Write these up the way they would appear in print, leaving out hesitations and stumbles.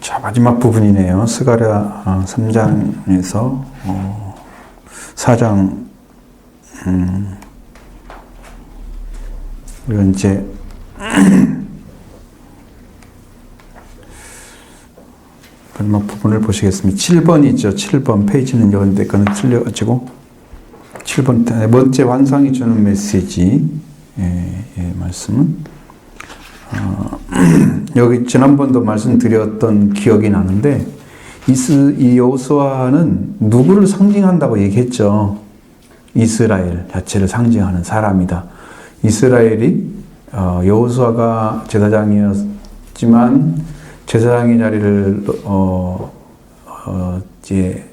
자, 마지막 부분이네요. 스가랴 3장에서 4장 이건 이제 마지막 부분을 보시겠습니다. 7번이죠. 7번 페이지는 여기인데 그는 틀려가지고 7번 네 번째 환상이 주는 메시지 말씀은 여기 지난번도 말씀드렸던 기억이 나는데 이 여호수아는 누구를 상징한다고 얘기했죠. 이스라엘 자체를 상징하는 사람이다. 이스라엘이 여호수아가 제사장이었지만 제사장의 자리를 이제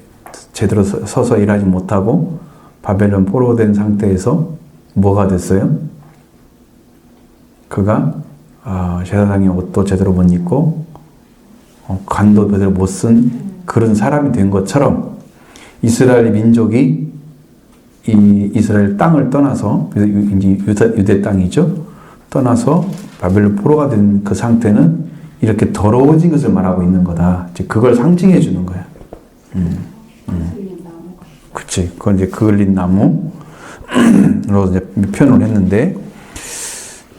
제대로 서서 일하지 못하고 바벨론 포로된 상태에서 뭐가 됐어요? 그가 제사장의 옷도 제대로 못 입고 관도 제대로 못 쓴 그런 사람이 된 것처럼 이스라엘 민족이 이 이스라엘 땅을 떠나서 이제 유대 땅이죠. 떠나서 바벨론 포로가 된 그 상태는 이렇게 더러워진 것을 말하고 있는 거다. 이제 그걸 상징해 주는 거야. 그치. 그건 이제 그을린 나무로 이제 표현을 했는데,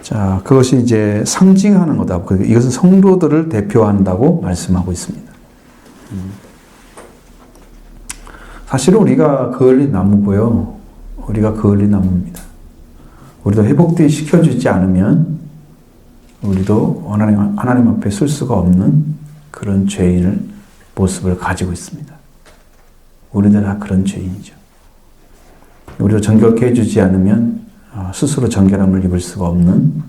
자, 그것이 이제 상징하는 거다. 이것은 성도들을 대표한다고 말씀하고 있습니다. 사실은 우리가 그을린 나무고요. 우리가 그을린 나무입니다. 우리도 회복되게 시켜주지 않으면 우리도 하나님 앞에 쓸 수가 없는 그런 죄인의 모습을 가지고 있습니다. 우리들 다 그런 죄인이죠. 우리도 정결케 해주지 않으면 스스로 정결함을 입을 수가 없는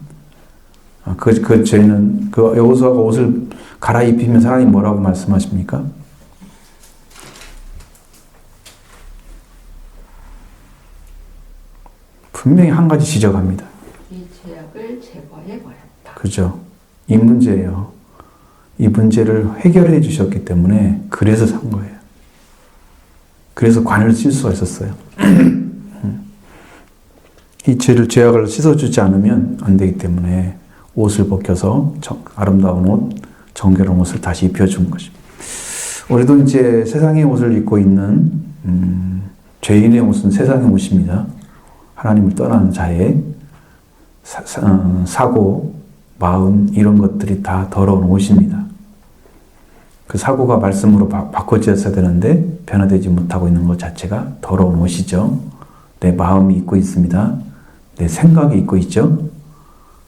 그 죄는 여호수아가 옷을 갈아입히면서 하나님 뭐라고 말씀하십니까? 분명히 한 가지 지적합니다. 이 죄악을 제거해 버렸다. 그죠? 이 문제예요. 이 문제를 해결해 주셨기 때문에 그래서 산 거예요. 그래서 관을 쓸 수가 있었어요. 이 죄악을 씻어주지 않으면 안 되기 때문에 옷을 벗겨서 아름다운 옷, 정결한 옷을 다시 입혀준 것입니다. 우리도 이제 세상의 옷을 입고 있는 죄인의 옷은 세상의 옷입니다. 하나님을 떠나는 자의 사고, 마음 이런 것들이 다 더러운 옷입니다. 그 사고가 말씀으로 바꿔졌어야 되는데 변화되지 못하고 있는 것 자체가 더러운 옷이죠. 내 마음이 입고 있습니다. 내 생각이 입고 있죠.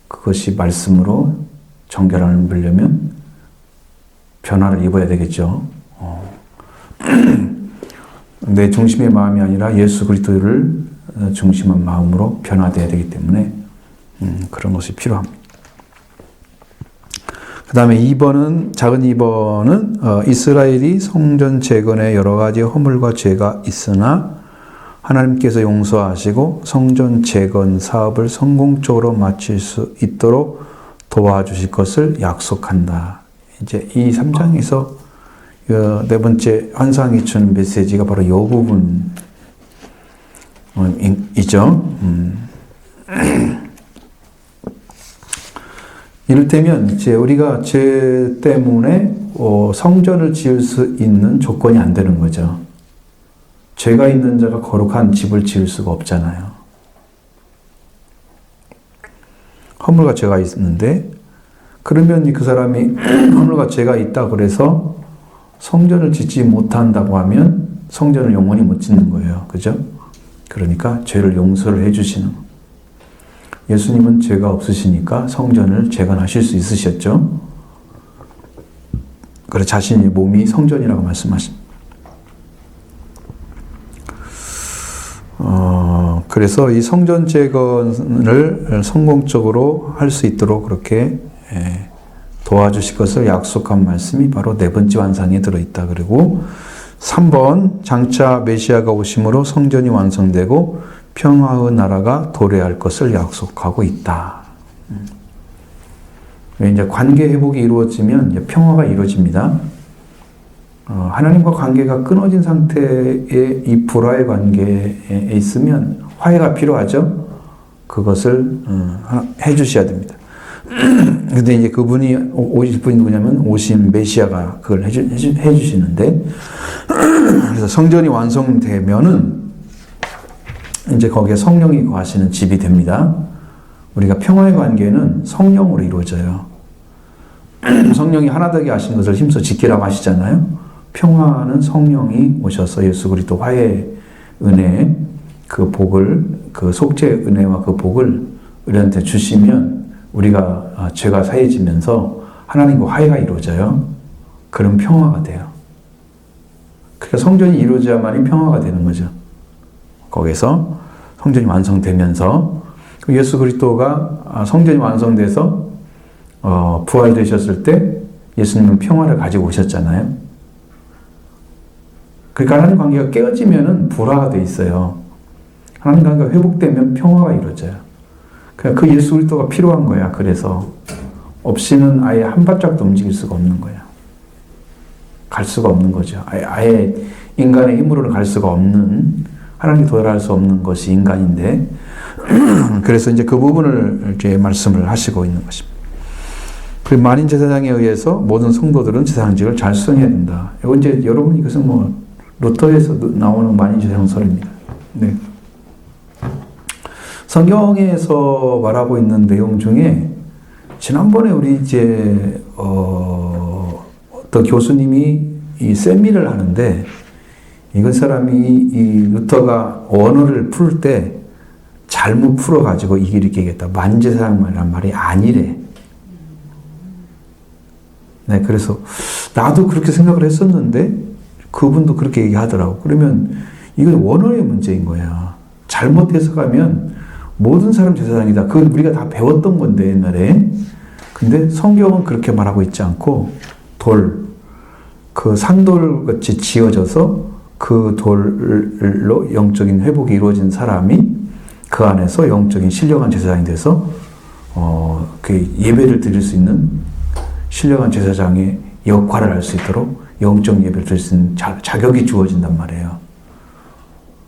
그것이 말씀으로 정결함을 입으려면 변화를 입어야 되겠죠. 내 중심의 마음이 아니라 예수 그리스도를 중심한 마음으로 변화되어야 되기 때문에 그런 것이 필요합니다. 그 다음에 2번은, 작은 2번은 이스라엘이 성전 재건에 여러 가지 허물과 죄가 있으나 하나님께서 용서하시고 성전 재건 사업을 성공적으로 마칠 수 있도록 도와주실 것을 약속한다. 이제 이 3장에서 네 번째 환상이 주는 메시지가 바로 이 부분이죠. 이를테면 이제 우리가 죄 때문에 성전을 지을 수 있는 조건이 안 되는 거죠. 죄가 있는 자가 거룩한 집을 지을 수가 없잖아요. 허물과 죄가 있는데 그러면 그 사람이 허물과 죄가 있다 그래서 성전을 짓지 못한다고 하면 성전을 영원히 못 짓는 거예요. 그죠? 그러니까 죄를 용서를 해주시는 거예요. 예수님은 죄가 없으시니까 성전을 재건하실 수 있으셨죠. 그래서 자신의 몸이 성전이라고 말씀하십니다. 그래서 이 성전 재건을 성공적으로 할 수 있도록 그렇게 도와주실 것을 약속한 말씀이 바로 네 번째 환상에 들어있다. 그리고 3번 장차 메시아가 오심으로 성전이 완성되고 평화의 나라가 도래할 것을 약속하고 있다. 이제 관계 회복이 이루어지면 이제 평화가 이루어집니다. 하나님과 관계가 끊어진 상태의 이 불화의 관계에 있으면 화해가 필요하죠. 그것을 해주셔야 됩니다. 근데 이제 그분이 오실 분이 누구냐면 오신 메시아가 그걸 해주시는데 그래서 성전이 완성되면은 이제 거기에 성령이 거하시는 집이 됩니다. 우리가 평화의 관계는 성령으로 이루어져요. 성령이 하나 되게 하신 것을 힘써 지키라고 하시잖아요. 평화는 성령이 오셔서 예수 그리스도 화해의 은혜, 그 복을, 그 속죄의 은혜와 그 복을 우리한테 주시면 우리가 죄가 사해지면서 하나님과 화해가 이루어져요. 그럼 평화가 돼요. 그러니까 성전이 이루어져야만이 평화가 되는 거죠. 거기서 성전이 완성되면서 예수 그리스도가 성전이 완성돼서 부활되셨을 때 예수님은 평화를 가지고 오셨잖아요. 그러니까 하나님 관계가 깨어지면은 불화가 돼 있어요. 하나님 관계가 회복되면 평화가 이루어져요. 그러니까 그 예수 그리스도가 필요한 거야. 그래서 없이는 아예 한 발짝도 움직일 수가 없는 거야. 갈 수가 없는 거죠. 아예 인간의 힘으로는 갈 수가 없는, 하나님께 도달할 수 없는 것이 인간인데 그래서 이제 그 부분을 이제 말씀을 하시고 있는 것입니다. 그 만인 제사장에 의해서 모든 성도들은 제사장직을 잘 수행해야 된다. 이건 이제 여러분 이것은 뭐 루터에서 나오는 만인 제사장설입니다. 네. 성경에서 말하고 있는 내용 중에 지난번에 우리 이제 어떤 교수님이 이 세미를 하는데 이건 사람이 이 루터가 언어를 풀 때 잘못 풀어가지고 이게 이렇게 얘기했다. 만제사장이란 말이 아니래. 네, 그래서 나도 그렇게 생각을 했었는데 그분도 그렇게 얘기하더라고. 그러면 이건 원어의 문제인 거야. 잘못 해석하면 모든 사람 제사장이다. 그건 우리가 다 배웠던 건데 옛날에. 근데 성경은 그렇게 말하고 있지 않고 그 산돌같이 지어져서 그 돌로 영적인 회복이 이루어진 사람이 그 안에서 영적인 신령한 제사장이 돼서 그 예배를 드릴 수 있는 신령한 제사장의 역할을 할 수 있도록 영적 예배를 드릴 수 있는 자격이 주어진단 말이에요.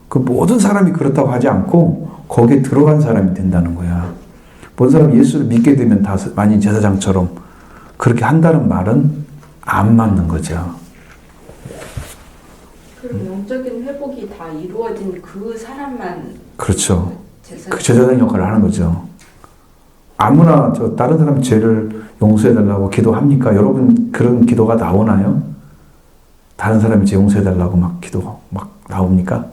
그 모든 사람이 그렇다고 하지 않고 거기에 들어간 사람이 된다는 거야. 모든 사람이 예수를 믿게 되면 다 만인 제사장처럼 그렇게 한다는 말은 안 맞는 거죠. 그럼 영적인 회복이 다 이루어진 그 사람만 그렇죠. 그 제사장 역할을 하는 거죠. 아무나 다른 사람 죄를 용서해달라고 기도합니까? 여러분 그런 기도가 나오나요? 다른 사람이 죄 용서해달라고 막 기도가 막 나옵니까?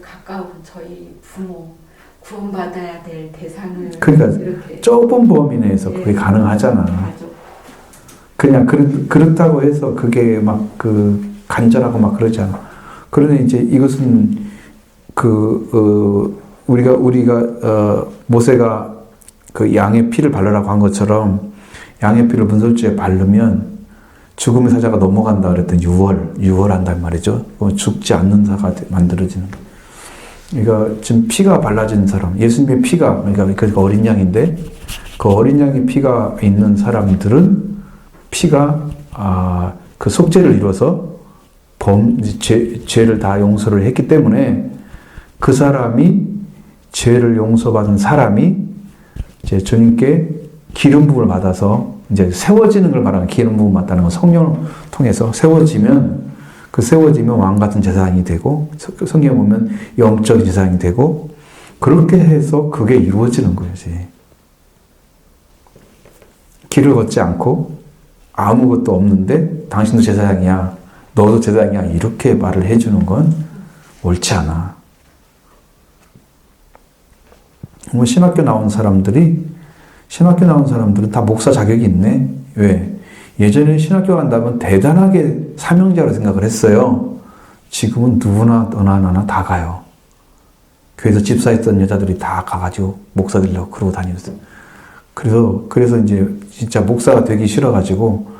가까운 저희 부모 구원받아야 될 대상을 그러니까 이렇게 좁은 범위 내에서 그게 가능하잖아. 맞아. 그냥 그렇다고 해서 그게 막 간절하고 막 그러잖아. 그러니 이제 이것은 우리가 모세가 그 양의 피를 바르라고 한 것처럼 양의 피를 문설주에 바르면 죽음의 사자가 넘어간다 그랬더니 유월한단 말이죠. 죽지 않는 사가 만들어지는. 그러니까 지금 피가 발라진 사람, 예수님의 피가 그러니까 어린 양인데 그 어린 양의 피가 있는 사람들은 피가 그 속죄를 이뤄서 죄를 다 용서를 했기 때문에 그 사람이 죄를 용서받은 사람이 이제 주님께 기름 부음을 받아서 이제 세워지는 걸 말하는 기름 부음 받다는 건 성령을 통해서 세워지면 왕 같은 제사장이 되고 성경에 보면 영적인 제사장이 되고 그렇게 해서 그게 이루어지는 거지. 길을 걷지 않고 아무것도 없는데 당신도 제사장이야. 너도 제사장이야. 이렇게 말을 해주는 건 옳지 않아. 신학교 나온 사람들은 다 목사 자격이 있네. 왜? 예전에 신학교 간다면 대단하게 사명자로 생각을 했어요. 지금은 누구나 너나 나나 다 가요. 교회에서 집사했던 여자들이 다 가가지고 목사 되려고 그러고 다녔어요. 그래서 이제 진짜 목사가 되기 싫어가지고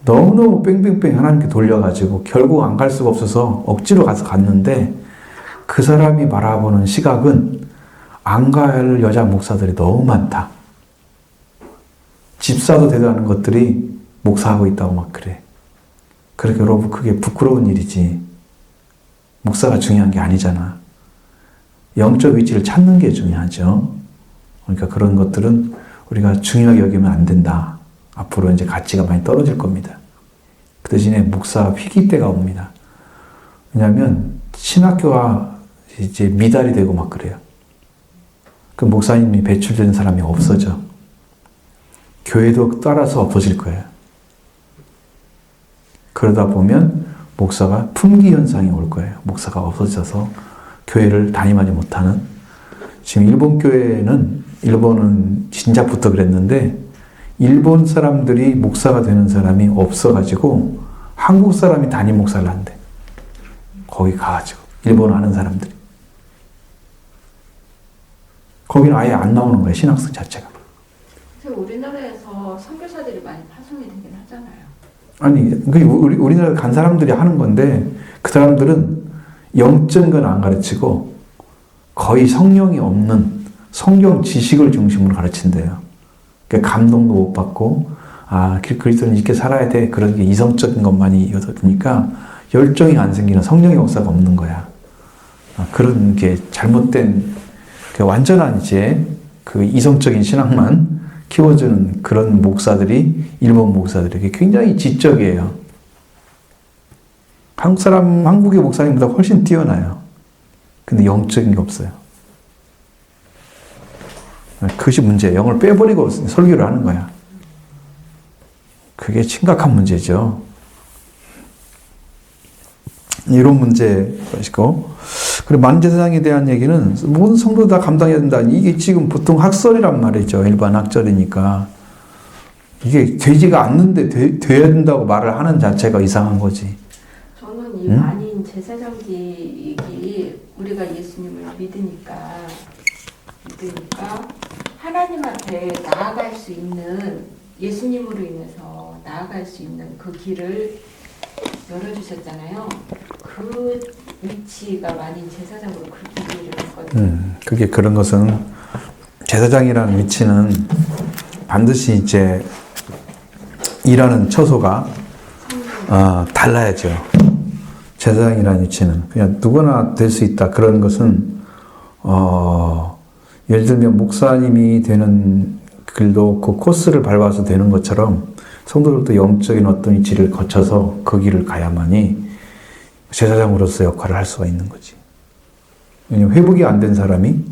너무너무 뺑뺑뺑 하나님께 돌려가지고 결국 안 갈 수가 없어서 억지로 가서 갔는데 그 사람이 바라보는 시각은 안 갈 여자 목사들이 너무 많다. 집사도 대단한 것들이 목사하고 있다고 막 그래. 그러니까 여러분 그게 부끄러운 일이지. 목사가 중요한 게 아니잖아. 영적 위치를 찾는 게 중요하죠. 그러니까 그런 것들은 우리가 중요하게 여기면 안 된다. 앞으로 이제 가치가 많이 떨어질 겁니다. 그 대신에 목사 위기 때가 옵니다. 왜냐하면 신학교가 이제 미달이 되고 막 그래요. 그 목사님이 배출되는 사람이 없어져. 교회도 따라서 없어질 거예요. 그러다 보면 목사가 품귀 현상이 올 거예요. 목사가 없어져서 교회를 담임하지 못하는. 지금 일본은 진작부터 그랬는데 일본 사람들이 목사가 되는 사람이 없어가지고 한국 사람이 담임 목사를 한대. 거기 가가지고 일본어 아는 사람들이. 거기는 아예 안 나오는 거예요. 신학생 자체가. 그래서 우리나라에서 선교사들이 많이 파송이 되긴 하잖아요. 아니, 우리나라 간 사람들이 하는 건데 그 사람들은 영적인 건 안 가르치고 거의 성령이 없는 성경 지식을 중심으로 가르친대요. 그러니까 감동도 못 받고 그리스도는 이렇게 살아야 돼. 그런 게 이성적인 것만이 이어지니까 열정이 안 생기는 성령의 역사가 없는 거야. 그런 게 잘못된 완전한 이제 그 이성적인 신앙만 키워주는 그런 목사들이 일본 목사들에게 굉장히 지적이에요. 한국의 목사님보다 훨씬 뛰어나요. 근데 영적인 게 없어요. 그것이 문제예요. 영을 빼버리고 설교를 하는 거야. 그게 심각한 문제죠. 이런 문제이고, 그리고 만제사장에 대한 얘기는 모든 성도 다 감당해야 된다. 이게 지금 보통 학설이란 말이죠. 일반 학설이니까. 이게 되지가 않는데 돼야 된다고 말을 하는 자체가 이상한 거지. 저는 이 만인 제사장직이 우리가 예수님을 믿으니까 하나님한테 나아갈 수 있는, 예수님으로 인해서 나아갈 수 있는 그 길을 열어주셨잖아요. 그 위치가 만인 제사장으로 그렇게 일을 했거든요. 그게 그런 것은 제사장이라는 위치는 반드시 이제 일하는 처소가 달라야죠. 제사장이라는 위치는 그냥 누구나 될 수 있다. 그런 것은 예를 들면 목사님이 되는 길도 그 코스를 밟아서 되는 것처럼 성도들도 영적인 어떤 위치를 거쳐서 그 길을 가야만이 제사장으로서 역할을 할 수가 있는 거지. 왜냐하면 회복이 안 된 사람이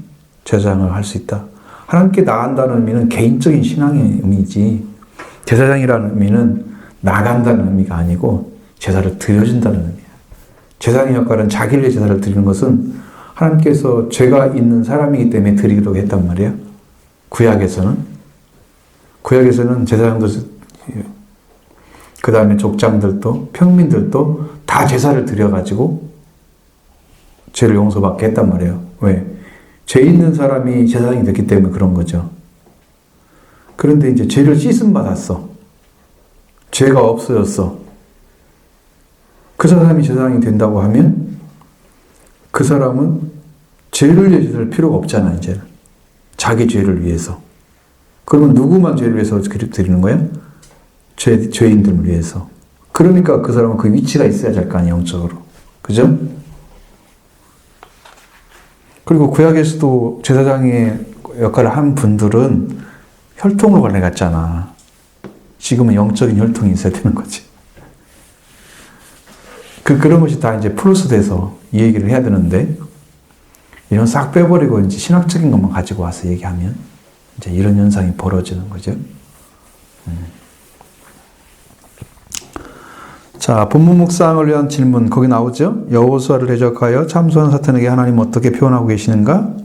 제사장을 할 수 있다. 하나님께 나간다는 의미는 개인적인 신앙의 의미지, 제사장이라는 의미는 나간다는 의미가 아니고 제사를 드려준다는 의미야. 제사장의 역할은 자기를 위해 제사를 드리는 것은 하나님께서 죄가 있는 사람이기 때문에 드리기로 했단 말이에요. 구약에서는 제사장도, 그 다음에 족장들도 평민들도 다 제사를 드려가지고 죄를 용서받게 했단 말이에요. 왜? 죄 있는 사람이 제사장이 됐기 때문에 그런 거죠. 그런데 이제 죄를 씻음 받았어. 죄가 없어졌어. 그 사람이 제사장이 된다고 하면 그 사람은 죄를 위해 드릴 필요가 없잖아, 이제. 자기 죄를 위해서. 그러면 누구만 죄를 위해서 드리는 거야? 죄인들을 위해서. 그러니까 그 사람은 그 위치가 있어야 될 거 아니에요, 영적으로. 그죠? 그리고 구약에서도 제사장의 역할을 한 분들은 혈통으로 관리했잖아. 지금은 영적인 혈통이 있어야 되는 거지. 그런 것이 다 이제 플러스 돼서 이 얘기를 해야 되는데, 이런 싹 빼버리고 이제 신학적인 것만 가지고 와서 얘기하면 이제 이런 현상이 벌어지는 거죠. 자, 본문 묵상을 위한 질문 거기 나오죠. 여호수아를 대적하여 참수하는 사탄에게 하나님 어떻게 표현하고 계시는가?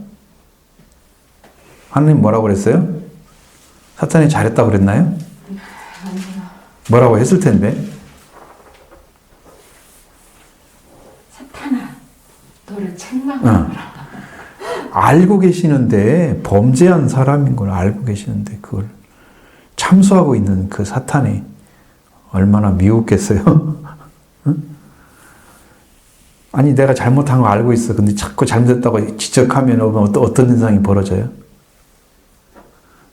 하나님 뭐라고 그랬어요? 사탄이 잘했다고 그랬나요? 아니요. 뭐라고 했을 텐데. 사탄아, 너를 책망하노라. 알고 계시는데, 범죄한 사람인 걸 알고 계시는데 그걸 참수하고 있는 그 사탄이 얼마나 미웠겠어요? 응? 아니, 내가 잘못한 거 알고 있어. 근데 자꾸 잘못했다고 지적하면 어떤 현상이 벌어져요?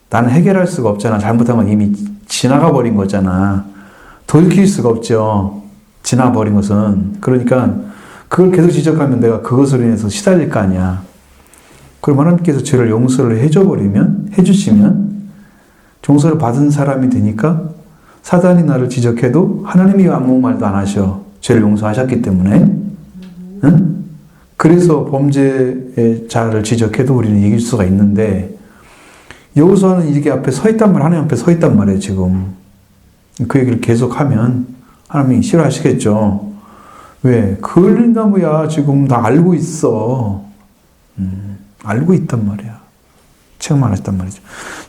나는 해결할 수가 없잖아. 잘못한 건 이미 지나가 버린 거잖아. 돌이킬 수가 없죠. 지나버린 것은. 그러니까 그걸 계속 지적하면 내가 그것으로 인해서 시달릴 거 아니야. 그럼 하나님께서 죄를 용서를 해주시면 용서를 받은 사람이 되니까 사단이 나를 지적해도 하나님이 아무 말도 안 하셔. 죄를 용서하셨기 때문에. 응? 그래서 범죄의 자를 지적해도 우리는 이길 수가 있는데 여호수아는 이렇게 앞에 서 있단 말, 하나님 앞에 서 있단 말이에요, 지금. 그 얘기를 계속하면 하나님이 싫어하시겠죠. 왜? 그을린 나무야, 지금 다 알고 있어. 알고 있단 말이야. 책만 하셨단 말이죠.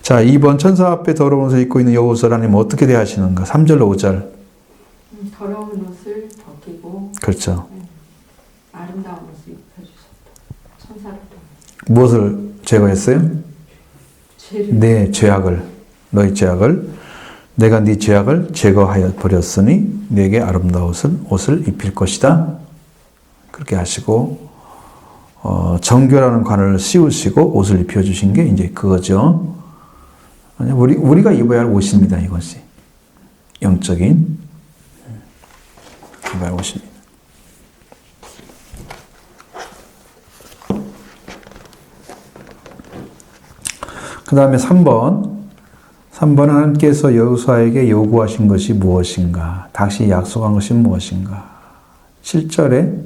자, 2번 천사 앞에 더러운 옷을 입고 있는 여호수아 하나님 어떻게 대하시는가? 3절로 5절. 더러운 옷을 벗기고 그렇죠. 아름다운 옷을 입혀주셨다. 천사를 통해. 무엇을 제거했어요? 죄를. 내 죄악을, 너희 죄악을, 내가 네 죄악을 제거하여 버렸으니 내게 아름다운 옷을 입힐 것이다. 그렇게 하시고 정결하는 관을 씌우시고 옷을 입혀주신 게 이제 그거죠. 우리가 입어야 할 옷입니다. 이것이 영적인 입어야 할 옷입니다. 그 다음에 3번 하나님께서 여호수아에게 요구하신 것이 무엇인가? 다시 약속한 것이 무엇인가? 7절에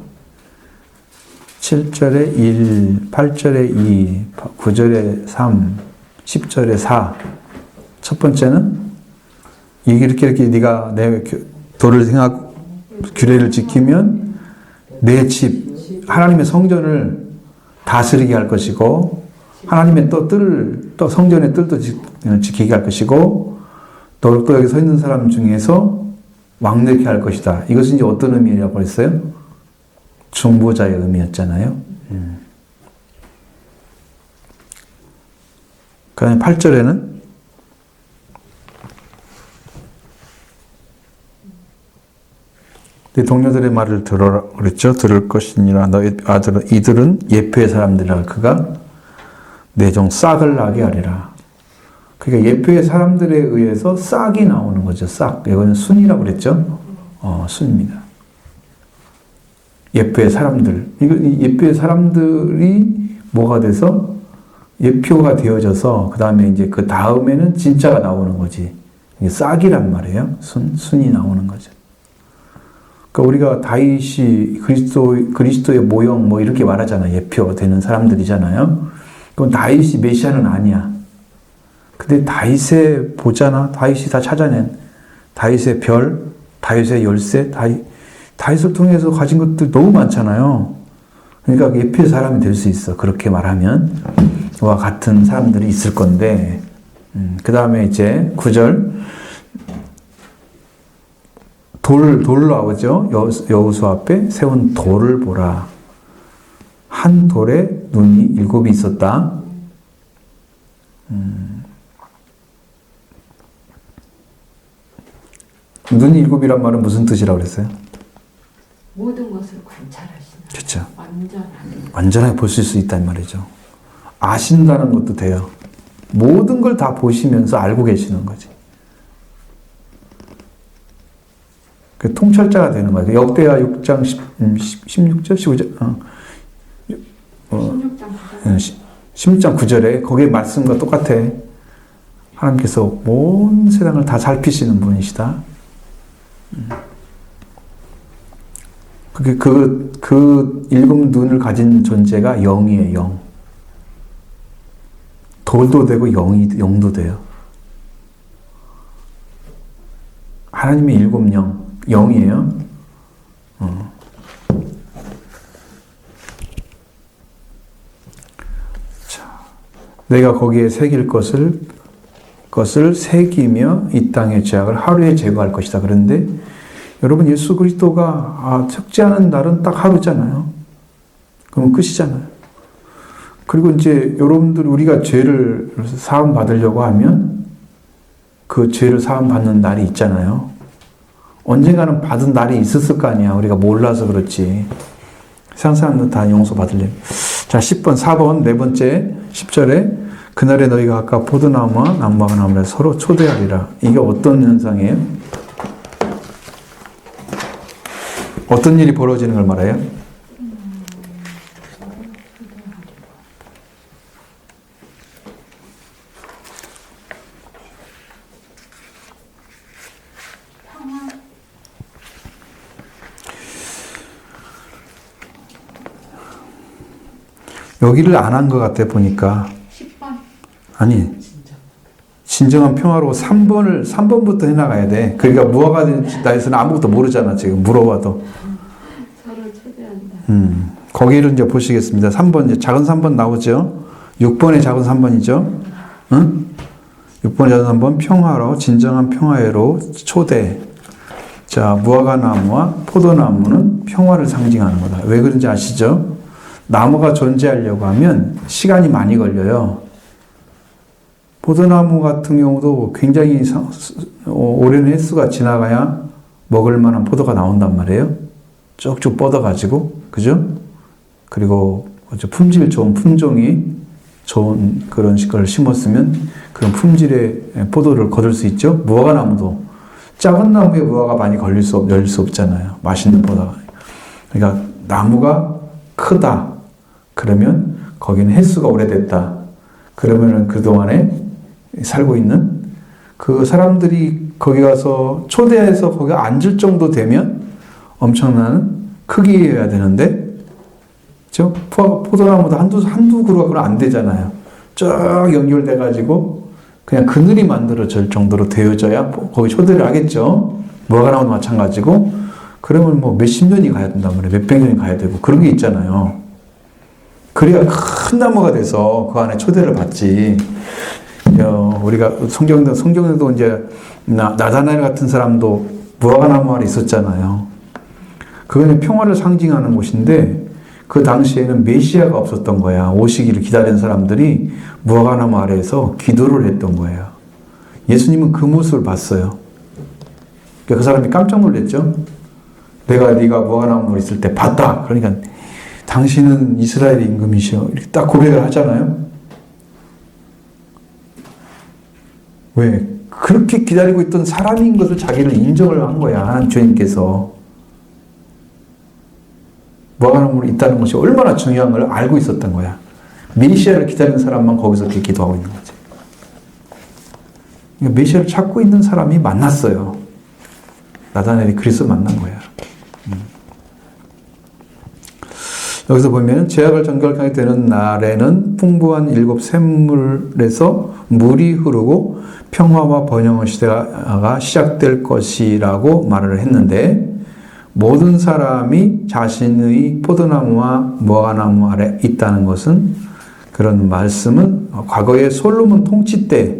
1, 8절에 2, 9절에 3, 10절에 4. 첫 번째는 이렇게 네가 내 도를 행하고 규례를 지키면 내 집, 하나님의 성전을 다스리게 할 것이고 하나님의 또 성전의 뜰도 지키게 할 것이고 또 여기 서 있는 사람 중에서 왕되게 할 것이다. 이것은 이제 어떤 의미라고 했어요? 중보자의 의미였잖아요. 그 다음에 8절에는 네 동료들의 말을 들어라 그랬죠. 들을 것이니라. 너희 아들은 이들은 예표의 사람들이라 그가 내 종 싹을 나게 하리라. 그러니까 예표의 사람들에 의해서 싹이 나오는 거죠. 싹. 이거는 순이라고 그랬죠. 순입니다. 예표의 사람들. 예표의 사람들이 뭐가 돼서 예표가 되어져서 그 다음에 이제 그 다음에는 진짜가 나오는 거지. 이게 싹이란 말이에요. 순이 나오는 거죠. 그러니까 우리가 다윗이 그리스도의 모형 뭐 이렇게 말하잖아요. 예표가 되는 사람들이잖아요. 그건 다윗이 메시아는 아니야. 근데 다윗의 보잖아. 다윗이 다 찾아낸 다윗의 별, 다윗의 열쇠, 다윗을 통해서 가진 것들 너무 많잖아요. 그러니까 예표의 사람이 될 수 있어. 그렇게 말하면 와 같은 사람들이 있을 건데 그 다음에 이제 9절 돌 나오죠. 여호수아 앞에 세운 돌을 보라. 한 돌에 눈이 7이 있었다. 눈이 7이란 말은 무슨 뜻이라고 그랬어요? 모든 것을 관찰하시는. 그렇죠. 완전하게 보실 수 있다는 말이죠. 아신다는 것도 돼요. 모든 걸 다 보시면서 알고 계시는 거지. 그 통찰자가 되는 거예요. 역대하 6장 16절, 15절, 16장 9절에 거기에 말씀과 똑같아. 하나님께서 온 세상을 다 살피시는 분이시다. 그 일곱 눈을 가진 존재가 영이에요, 영. 돌도 되고 영도 돼요. 하나님의 일곱 영이에요. 자, 내가 거기에 새길 것을 새기며 이 땅의 죄악을 하루에 제거할 것이다. 그런데 여러분 예수 그리스도가 척지하는 날은 딱 하루잖아요. 그러면 끝이잖아요. 그리고 이제 여러분들 우리가 죄를 사함 받으려고 하면 그 죄를 사함 받는 날이 있잖아요. 언젠가는 받은 날이 있었을 거 아니야. 우리가 몰라서 그렇지. 세상 사람들 다 용서 받으려면. 자, 10번, 4번, 네 번째 10절에 그날에 너희가 아까 포도나무와 남방한 나무를 서로 초대하리라. 이게 어떤 현상이에요? 어떤 일이 벌어지는 걸 말해요? 여기를 안 한 것 같아 보니까. 10번. 아니, 진정한 평화로 3번부터 해나가야 돼. 그러니까 무화과 나에서는 아무것도 모르잖아, 지금 물어봐도. 서로 초대한다. 거기를 이제 보시겠습니다. 3번, 이제 작은 3번 나오죠? 6번의 작은 3번이죠? 응? 6번의 작은 3번, 평화로, 진정한 평화로 초대. 자, 무화과 나무와 포도나무는 평화를 상징하는 거다. 왜 그런지 아시죠? 나무가 존재하려고 하면 시간이 많이 걸려요. 포도나무 같은 경우도 굉장히 오랜 횟수가 지나가야 먹을 만한 포도가 나온단 말이에요. 쭉쭉 뻗어가지고, 그죠? 그리고 품질 좋은 품종이 좋은 그런 걸 심었으면 그런 품질의 포도를 거둘 수 있죠. 무화과 나무도 작은 나무에 무화과 많이 열릴 수 없잖아요. 맛있는 포도가. 그러니까 나무가 크다. 그러면 거기는 횟수가 오래됐다. 그러면은 그동안에 살고 있는 그 사람들이 거기 가서 초대해서 거기 앉을 정도 되면 엄청난 크기여야 되는데, 그죠? 포도나무도 한두 그루가 안 되잖아요. 쭉 연결돼가지고 그냥 그늘이 만들어질 정도로 되어져야 거기 초대를 하겠죠. 무화과나무도 마찬가지고. 그러면 뭐 몇십 년이 가야 된단 말이에요. 몇백 년이 가야 되고 그런 게 있잖아요. 그래야 큰 나무가 돼서 그 안에 초대를 받지. 우리가 성경에도 이제 나다나엘 같은 사람도 무화과나무 아래 있었잖아요. 그거는 평화를 상징하는 곳인데 그 당시에는 메시아가 없었던 거야. 오시기를 기다리는 사람들이 무화과나무 아래에서 기도를 했던 거예요. 예수님은 그 모습을 봤어요. 그러니까 그 사람이 깜짝 놀랐죠. 네가 무화과나무 아래 있을 때 봤다. 그러니까 당신은 이스라엘의 임금이시여. 이렇게 딱 고백을 하잖아요. 왜? 그렇게 기다리고 있던 사람인 것을 자기를 인정을 한 거야. 하나님 주님께서. 무화과나무로 있다는 것이 얼마나 중요한 걸 알고 있었던 거야. 메시아를 기다리는 사람만 거기서 그렇게 기도하고 있는 거지. 그러니까 메시아를 찾고 있는 사람이 만났어요. 나다나엘이 그리스도 만난 거야. 여기서 보면 제약을 정결하게 되는 날에는 풍부한 7 샘물에서 물이 흐르고 평화와 번영의 시대가 시작될 것이라고 말을 했는데, 모든 사람이 자신의 포도나무와 무화과나무 아래 있다는 것은, 그런 말씀은 과거의 솔로몬 통치 때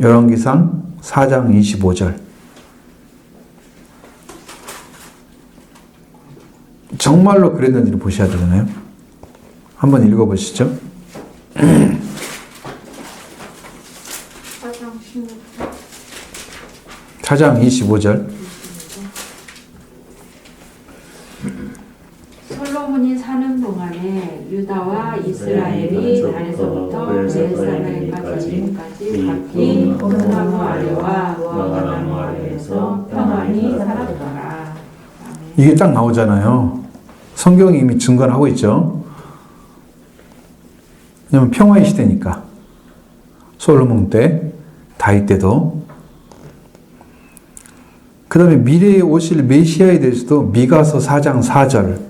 열왕기상 4장 25절 정말로 그랬는지를 보셔야 되잖아요. 한번 읽어보시죠. 4장 25절. 솔로몬이 사는 동안에 유다와 이스라엘이 단에서부터 베르사베까지 각기 포도나무 아래와 무화과나무 아래에서 평안히 살았더라. 이게 딱 나오잖아요. 성경이 이미 증거를 하고 있죠. 왜냐면 평화의 시대니까. 솔로몬 때, 다윗 때도. 그 다음에 미래에 오실 메시아에 대해서도 미가서 4장 4절.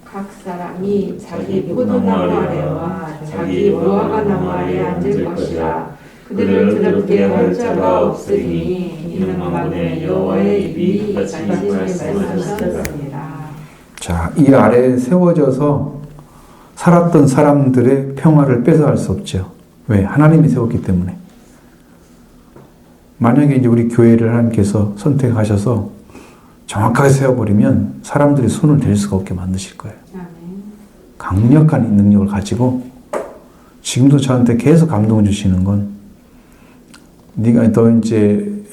각 사람이 자기 포도나무 아래와 자기 무화과나무 아래에 앉을 것이라. 그들을 그렇게 할 자가 없으니 이는 만군의 여호와의 입이 다시 말씀하셨습니다. 자, 이 아래에 세워져서 살았던 사람들의 평화를 뺏어갈 수 없죠. 왜? 하나님이 세웠기 때문에. 만약에 이제 우리 교회를 하나님께서 선택하셔서 정확하게 세워버리면 사람들이 손을 댈 수가 없게 만드실 거예요. 강력한 능력을 가지고 지금도 저한테 계속 감동을 주시는 건, 너 이제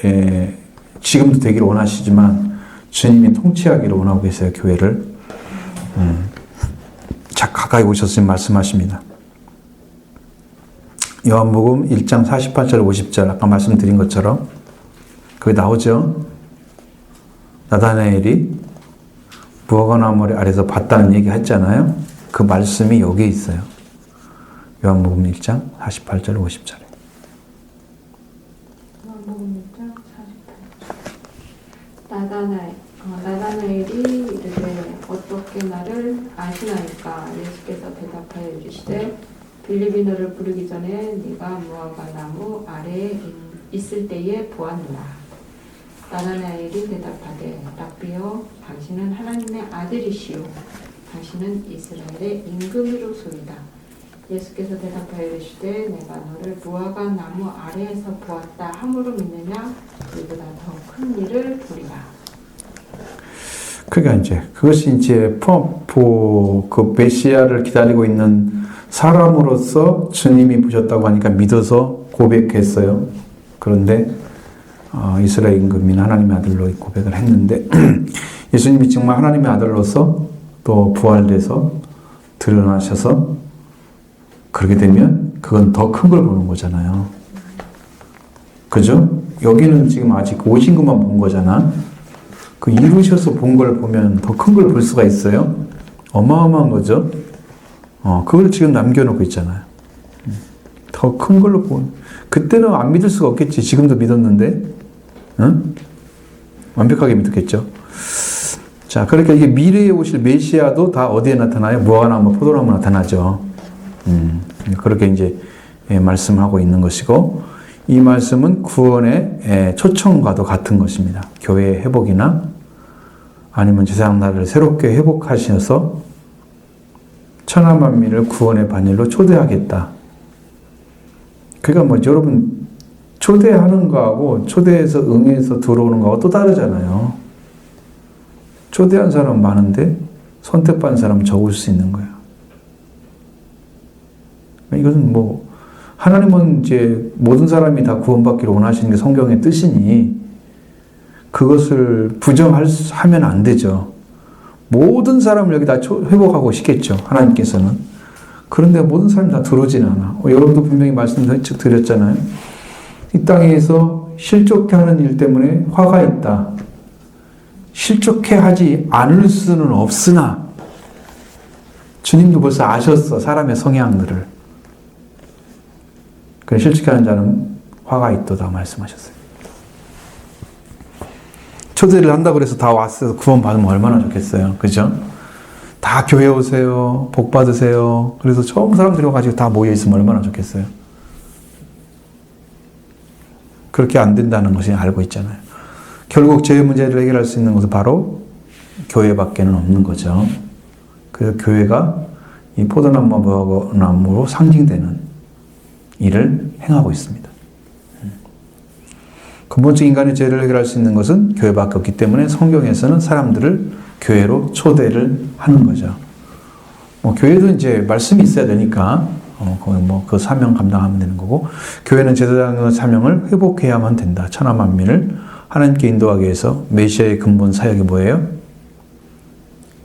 지금도 되기를 원하시지만 주님이 통치하기를 원하고 계세요, 교회를. 자, 가까이 오셨으면 말씀하십니다. 요한복음 1장 48절 50절 아까 말씀드린 것처럼 거기 나오죠. 나다나엘이 무화과 나무 아래에서 봤다는 얘기 했잖아요. 그 말씀이 여기에 있어요. 요한복음 1장 48절 50절에. 요한복음 1장 48절. 나다나엘이 이르되 어떻게 나를 아시나이까? 예수께서 대답하여 이르시되 빌립이 너를 부르기 전에 네가 무화과 나무 아래에 있을 때에 보았노라. 나다나엘이 대답하되 랍비여 당신은 하나님의 아들이시오 당신은 이스라엘의 임금이로소이다. 예수께서 대답하여 이르시되 내가 너를 무화과 나무 아래에서 보았다 함으로 믿느냐? 이보다 더 큰 일을 보리라. 그러니까 이제 그것이 이제 그 메시아를 기다리고 있는 사람으로서 주님이 보셨다고 하니까 믿어서 고백했어요. 그런데 이스라엘 임금인 하나님의 아들로 고백을 했는데 예수님이 정말 하나님의 아들로서 또 부활돼서 드러나셔서 그렇게 되면 그건 더 큰 걸 보는 거잖아요. 그죠? 여기는 지금 아직 오신 것만 본 거잖아. 그 이루셔서 본 걸 보면 더 큰 걸 볼 수가 있어요. 어마어마한 거죠. 그걸 지금 남겨놓고 있잖아요. 더 큰 걸로 본. 그때는 안 믿을 수가 없겠지. 지금도 믿었는데, 응? 완벽하게 믿었겠죠. 자, 그러니까 이게 미래에 오실 메시아도 다 어디에 나타나요? 무화과나무, 포도나무 나타나죠. 그렇게 이제 말씀하고 있는 것이고, 이 말씀은 구원의 초청과도 같은 것입니다. 교회의 회복이나 아니면 제사장 나라를 새롭게 회복하셔서 천하만민을 구원의 반열로 초대하겠다. 그러니까 뭐 여러분 초대하는 거하고 초대해서 응해서 들어오는 거하고 또 다르잖아요. 초대한 사람 많은데 선택받은 사람 적을 수 있는 거예요. 이것은 뭐 하나님은 이제 모든 사람이 다 구원받기를 원하시는 게 성경의 뜻이니 그것을 부정하면 안 되죠. 모든 사람을 여기 다 회복하고 싶겠죠. 하나님께서는. 그런데 모든 사람이 다 들어오진 않아. 여러분도 분명히 말씀드렸잖아요. 이 땅에서 실족해 하는 일 때문에 화가 있다. 실족해 하지 않을 수는 없으나 주님도 벌써 아셨어. 사람의 성향들을. 그래 실직하는 자는 화가 있도다 말씀하셨어요. 초대를 한다고 해서 다 왔어서 구원 받으면 얼마나 좋겠어요. 그죠? 다 교회 오세요. 복 받으세요. 그래서 처음 사람들이 와가지고 다 모여 있으면 얼마나 좋겠어요. 그렇게 안 된다는 것이 알고 있잖아요. 결국 죄의 문제를 해결할 수 있는 것은 바로 교회밖에는 없는 거죠. 그래서 교회가 이 포도나무와 무화과나무로 상징되는 일을 행하고 있습니다. 근본적 인간의 죄를 해결할 수 있는 것은 교회밖에 없기 때문에 성경에서는 사람들을 교회로 초대를 하는 거죠. 뭐 교회도 이제 말씀이 있어야 되니까 그 사명 감당하면 되는 거고, 교회는 제사장의 사명을 회복해야만 된다. 천하 만민을 하나님께 인도하기 위해서 메시아의 근본 사역이 뭐예요?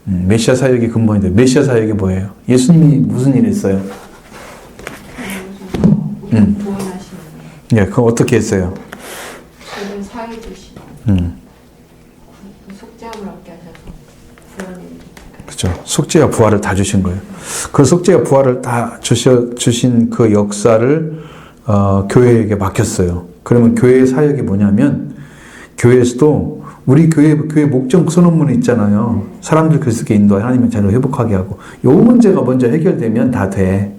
메시아 사역이 근본인데 메시아 사역이 뭐예요? 예수님이 무슨 일을 했어요? 구원하시는. 예, 그거 어떻게 했어요? 죄를 사해 주시고 속죄함을 얻게 하셔서 그런 일. 그렇죠. 속죄와 부활을 다 주신 거예요. 그 속죄와 부활을 다 주신 그 역사를 교회에게 맡겼어요. 그러면 교회의 사역이 뭐냐면 교회에서도 우리 교회 목적 선언문이 있잖아요. 사람들 그리스도께 인도하여 하나님의 자녀를 회복하게 하고, 이 문제가 먼저 해결되면 다 돼.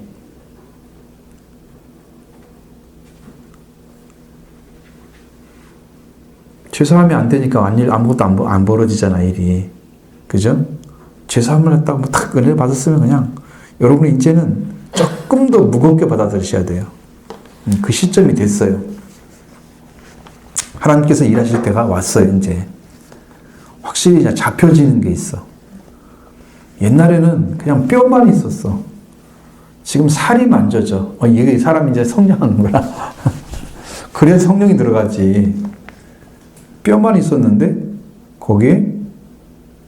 죄사함이 안 되니까 아무것도 안 벌어지잖아, 일이. 그죠? 죄사함을 했다고 딱 은혜를 받았으면 그냥 여러분이 이제는 조금 더 무겁게 받아들이셔야 돼요. 그 시점이 됐어요. 하나님께서 일하실 때가 왔어요, 이제. 확실히 이제 잡혀지는 게 있어. 옛날에는 그냥 뼈만 있었어. 지금 살이 만져져. 이게 사람이 이제 성령하는구나. 그래야 성령이 들어가지. 뼈만 있었는데 거기에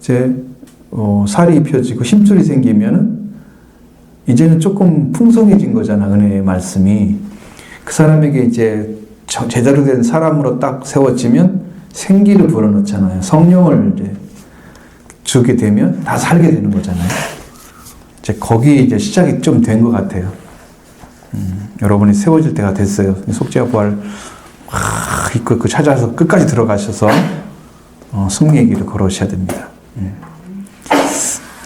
이제 살이 입혀지고 힘줄이 생기면은 이제는 조금 풍성해진 거잖아. 은혜의 말씀이. 그 사람에게 이제 제대로 된 사람으로 딱 세워지면 생기를 불어넣잖아요. 성령을 이제 주게 되면 다 살게 되는 거잖아요. 이제 거기 이제 시작이 좀 된 것 같아요. 여러분이 세워질 때가 됐어요. 속죄와 부활 막 이끌고 찾아서 끝까지 들어가셔서 승리의 길을 걸으셔야 됩니다.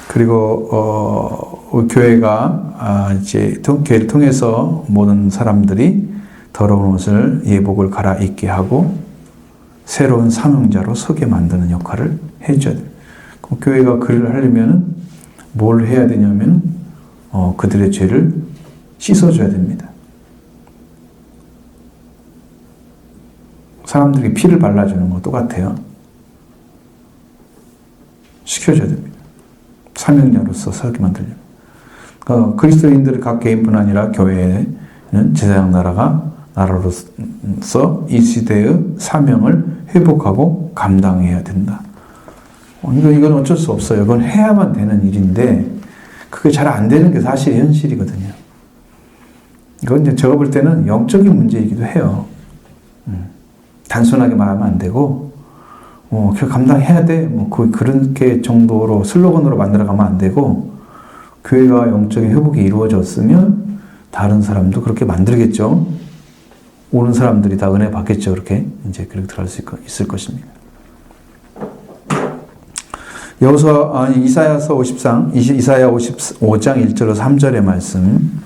그리고 우리 교회가 이제 교회를 통해서 모든 사람들이 더러운 옷을 예복을 갈아입게 하고 새로운 사명자로 서게 만드는 역할을 해줘야 돼요. 교회가 그를 하려면 뭘 해야 되냐면 그들의 죄를 씻어줘야 됩니다. 사람들이 피를 발라주는 거 똑같아요. 시켜줘야 됩니다. 사명자로서 서게 만들려면. 그리스도인들의 각 개인뿐 아니라 교회는 제사장 나라로서 이 시대의 사명을 회복하고 감당해야 된다. 이건 어쩔 수 없어요. 그건 해야만 되는 일인데 그게 잘 안 되는 게 사실 현실이거든요. 이건 이제 제가 볼 때는 영적인 문제이기도 해요. 단순하게 말하면 안 되고 그 감당해야 돼. 그렇게 정도로 슬로건으로 만들어가면 안 되고 교회가 영적인 회복이 이루어졌으면 다른 사람도 그렇게 만들겠죠. 오는 사람들이 다 은혜 받겠죠. 그렇게 이제 그렇게 들어갈 수 있을 것입니다. 이사야서 55장 1절에서 3절의 말씀.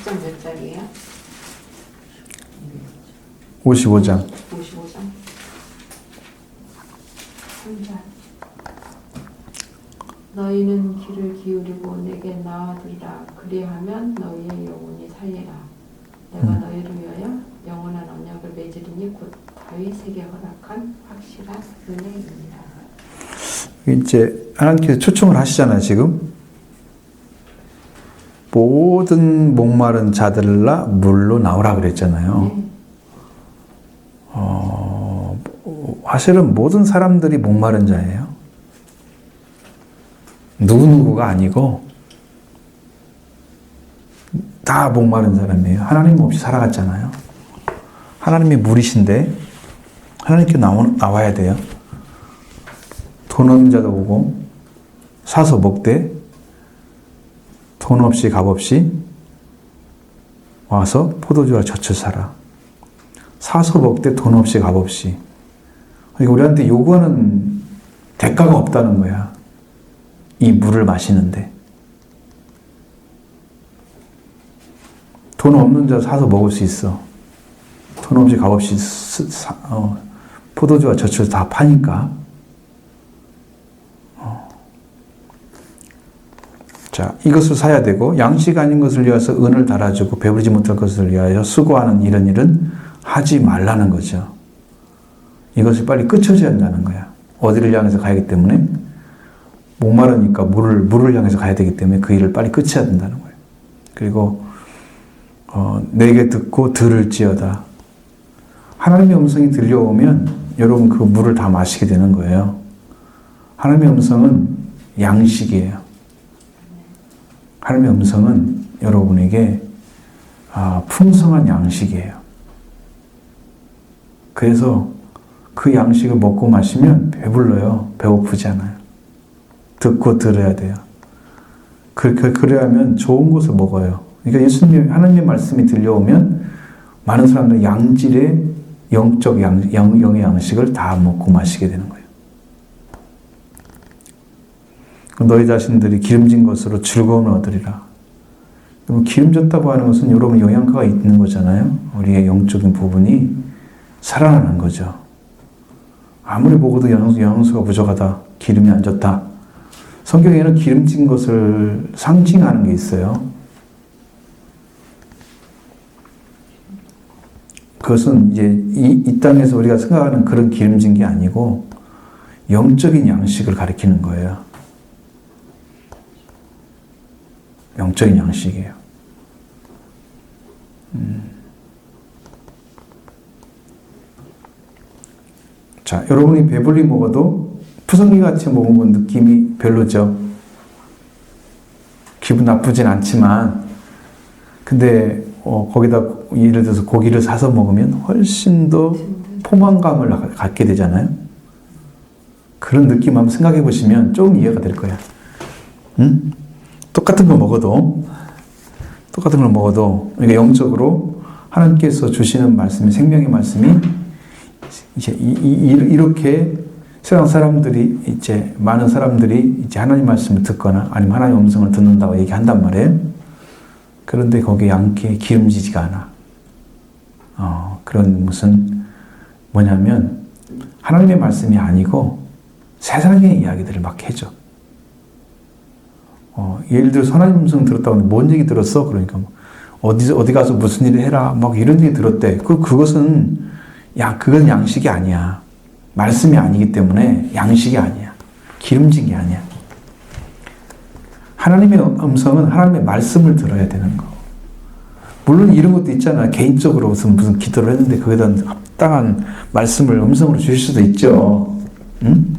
몇 장이에요? 55장. 55장. 3절. 너희는 귀를 기울이고 내게 나아들이라. 그리하면 너희의 영혼이 살리라. 내가 너희를 위하여 영원한 언약을 맺으리니 곧 다윗에게 허락한 확실한 은혜입니다. 이제 하나님께서 초청을 하시잖아요. 지금 모든 목마른 자들라 물로 나오라 그랬잖아요. 네. 사실은 모든 사람들이 목마른 자예요. 누구누구가 아니고 다 목마른 사람이에요. 하나님 없이 살아갔잖아요. 하나님이 물이신데 하나님께 나와야 돼요. 돈 없는 자도 오고 사서 먹되 돈 없이 값 없이 와서 포도주와 젖을 사라. 사서 먹되 돈 없이 값 없이. 우리한테 요구하는 대가가 없다는 거야. 이 물을 마시는데. 돈 없는 자 사서 먹을 수 있어. 돈 없이 값 없이 포도주와 젖을 다 파니까. 자, 이것을 사야 되고 양식 아닌 것을 위하여서 은을 달아주고 배부르지 못할 것을 위하여 수고하는 이런 일은 하지 말라는 거죠. 이것을 빨리 끝쳐줘야 한다는 거야. 어디를 향해서 가기 때문에 목마르니까 물을 향해서 가야 되기 때문에 그 일을 빨리 끝쳐야 된다는 거예요. 그리고 내게 듣고 들을지어다. 하나님의 음성이 들려오면 여러분 그 물을 다 마시게 되는 거예요. 하나님의 음성은 양식이에요. 하나님의 음성은 여러분에게 풍성한 양식이에요. 그래서 그 양식을 먹고 마시면 배불러요. 배고프지 않아요. 듣고 들어야 돼요. 그래야 하면 좋은 것을 먹어요. 그러니까 하나님의 말씀이 들려오면 많은 사람들이 양질의 영의 양식을 다 먹고 마시게 되는 거예요. 너희 자신들이 기름진 것으로 즐거움을 얻으리라. 기름졌다고 하는 것은 여러분 영양가가 있는 거잖아요. 우리의 영적인 부분이 살아나는 거죠. 아무리 먹어도 영양소가 부족하다. 기름이 안 좋다. 성경에는 기름진 것을 상징하는 게 있어요. 그것은 이제 이 땅에서 우리가 생각하는 그런 기름진 게 아니고 영적인 양식을 가리키는 거예요. 영적인 양식이에요. 자, 여러분이 배불리 먹어도 푸성기 같이 먹으면 느낌이 별로죠. 기분 나쁘진 않지만, 근데 거기다 예를 들어서 고기를 사서 먹으면 훨씬 더 포만감을 갖게 되잖아요. 그런 느낌 한번 생각해 보시면 좀 이해가 될 거야. 응? 똑같은 걸 먹어도 그러니까 영적으로 하나님께서 주시는 말씀이, 생명의 말씀이 이제 이렇게 세상 사람들이, 이제 많은 사람들이 이제 하나님 말씀을 듣거나 아니면 하나님 음성을 듣는다고 얘기한단 말이에요. 그런데 거기에 양기에 기름지지가 않아. 그런 무슨 뭐냐면 하나님의 말씀이 아니고 세상의 이야기들을 막 해줘. 예를 들어서 하나님 음성 들었다고 하는데 뭔 얘기 들었어? 그러니까 뭐 어디 가서 무슨 일을 해라 막 이런 얘기 들었대. 그것은 그건 양식이 아니야. 말씀이 아니기 때문에 양식이 아니야. 기름진 게 아니야. 하나님의 음성은 하나님의 말씀을 들어야 되는 거. 물론 이런 것도 있잖아. 개인적으로 무슨 기도를 했는데 거기에 대한 합당한 말씀을 음성으로 주실 수도 있죠. 응?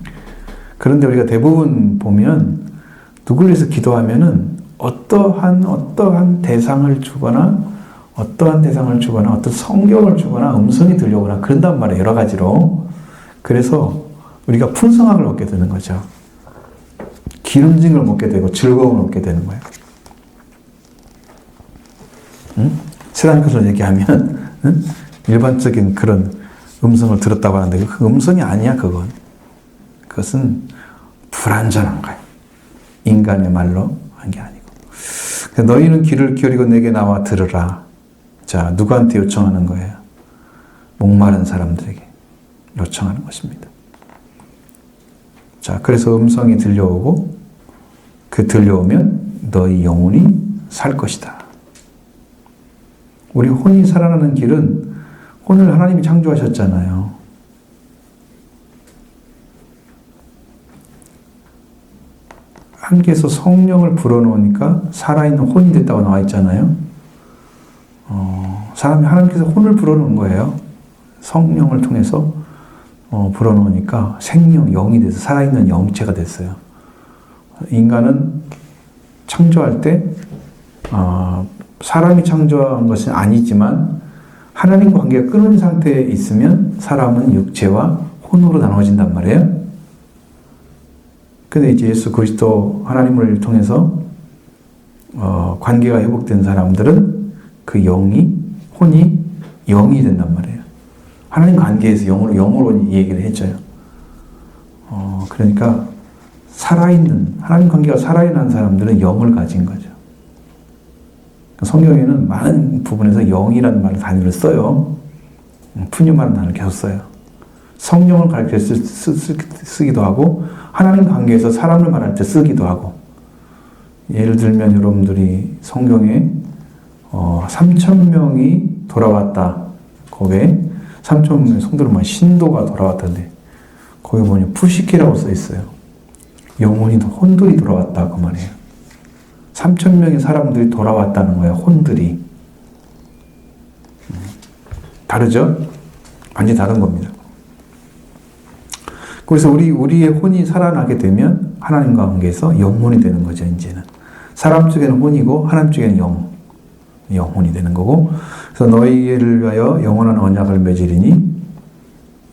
그런데 우리가 대부분 보면 누구를 위해서 기도하면은 어떠한 대상을 주거나 어떤 성경을 주거나 음성이 들려오거나 그런단 말이에요. 여러 가지로. 그래서 우리가 풍성함을 얻게 되는 거죠. 기름진 걸 먹게 되고 즐거움을 얻게 되는 거예요. 응? 세상 것으로 얘기하면 응? 일반적인 그런 음성을 들었다고 하는데 그 음성이 아니야. 그것은 불완전한 거예요. 인간의 말로 한 게 아니고. 너희는 귀를 기울이고 내게 나와 들으라. 자, 누구한테 요청하는 거예요? 목마른 사람들에게 요청하는 것입니다. 자, 그래서 음성이 들려오고 들려오면 너희 영혼이 살 것이다. 우리 혼이 살아나는 길은 혼을 하나님이 창조하셨잖아요. 하나님께서 성령을 불어넣으니까 살아있는 혼이 됐다고 나와 있잖아요. 하나님께서 혼을 불어넣은 거예요. 성령을 통해서 불어넣으니까 생명, 영이 돼서 살아있는 영체가 됐어요. 인간은 창조할 때 사람이 창조한 것은 아니지만 하나님과 관계가 끊은 상태에 있으면 사람은 육체와 혼으로 나눠진단 말이에요. 근데 이제 예수 그리스도 하나님을 통해서 관계가 회복된 사람들은 그 혼이 영이 된단 말이에요. 하나님 관계에서 영으로 얘기를 해줘요. 그러니까 하나님 관계가 살아있는 사람들은 영을 가진 거죠. 성경에는 많은 부분에서 영이라는 단어를 써요. 푸뉴마라는 단어를 계속 써요. 성령을 가르쳐 쓰기도 하고 하나님 관계에서 사람을 말할 때 쓰기도 하고. 예를 들면 여러분들이 성경에 3,000명이 돌아왔다. 거기에 3,000명의 성도를 신도가 돌아왔다는데 거기 보면 푸시키라고 써 있어요. 혼들이 돌아왔다 그 말이에요. 3,000명의 사람들이 돌아왔다는 거예요. 혼들이. 다르죠? 완전히 다른 겁니다. 그래서 우리의 혼이 살아나게 되면 하나님과 관계에서 영혼이 되는 거죠, 이제는. 사람 쪽에는 혼이고 하나님 쪽에는 영혼이 되는 거고. 그래서 너희를 위하여 영원한 언약을 맺으리니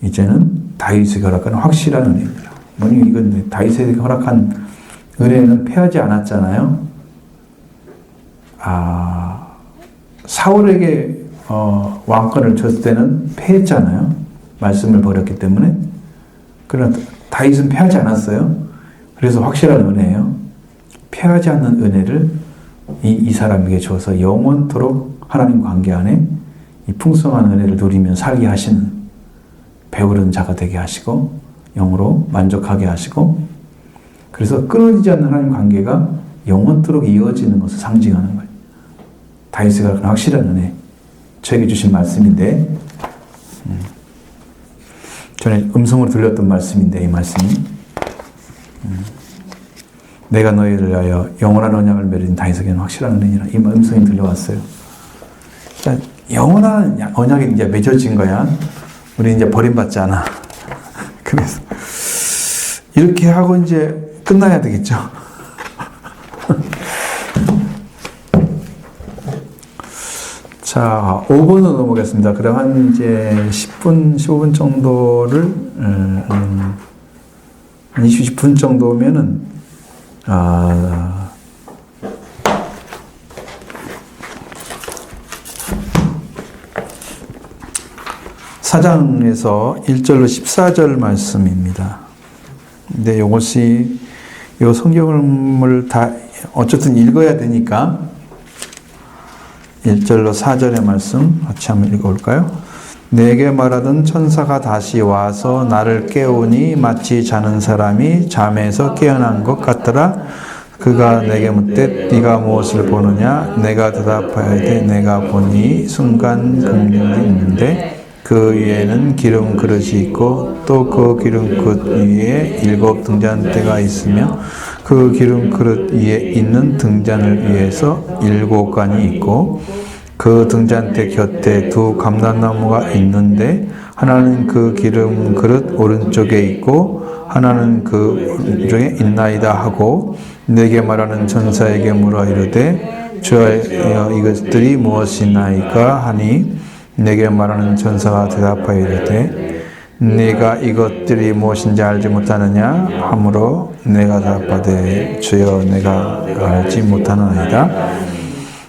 이제는 다윗에게 허락한 확실한 은혜입니다. 이건 다윗에게 허락한 은혜는 패하지 않았잖아요. 사울에게 왕권을 줬을 때는 패했잖아요. 말씀을 버렸기 때문에. 그러나 다윗은 패하지 않았어요. 그래서 확실한 은혜예요. 패하지 않는 은혜를 이 사람에게 줘서 영원토록 하나님 관계 안에 이 풍성한 은혜를 누리며 살게 하시는 배우는 자가 되게 하시고 영으로 만족하게 하시고 그래서 끊어지지 않는 하나님 관계가 영원토록 이어지는 것을 상징하는 거예요. 다윗에게 확실한 은혜. 저에게 주신 말씀인데 전에 음성으로 들렸던 말씀인데 이 말씀이 내가 너희를 위하여 영원한 언약을 맺은 다윗에게는 확실한 은혜니라. 이 음성이 들려왔어요. 영원한 언약이 이제 맺어진 거야. 우리 이제 버림받지 않아. 그래서 이렇게 하고 이제 끝나야 되겠죠. 자, 5번으로 넘어가겠습니다. 그럼 한 이제 10분, 15분 정도를, 한 20분 정도면은, 사장에서 1절로 14절 말씀입니다. 근데 이것이, 이 성경을 다 어쨌든 읽어야 되니까, 1절로 4절의 말씀 같이 한번 읽어볼까요? 내게 말하던 천사가 다시 와서 나를 깨우니 마치 자는 사람이 잠에서 깨어난 것 같더라. 그가 내게 묻되 네가 무엇을 보느냐? 내가 대답하되 내가 보니 순간 금령이 있는데 그 위에는 기름 그릇이 있고 또 그 기름 그릇 위에 7 등잔대가 있으며 그 기름 그릇 위에 있는 등잔을 위해서 7관이 있고 그 등잔대 곁에 2 감람나무가 있는데 하나는 그 기름 그릇 오른쪽에 있고 하나는 그 오른쪽에 있나이다 하고 내게 말하는 천사에게 물어 이르되 주여 이것들이 무엇이나이까 하니 내게 말하는 천사가 대답하여 이르되 네가 이것들이 무엇인지 알지 못하느냐 하므로 내가 대답하되 주여 내가 알지 못하나이다.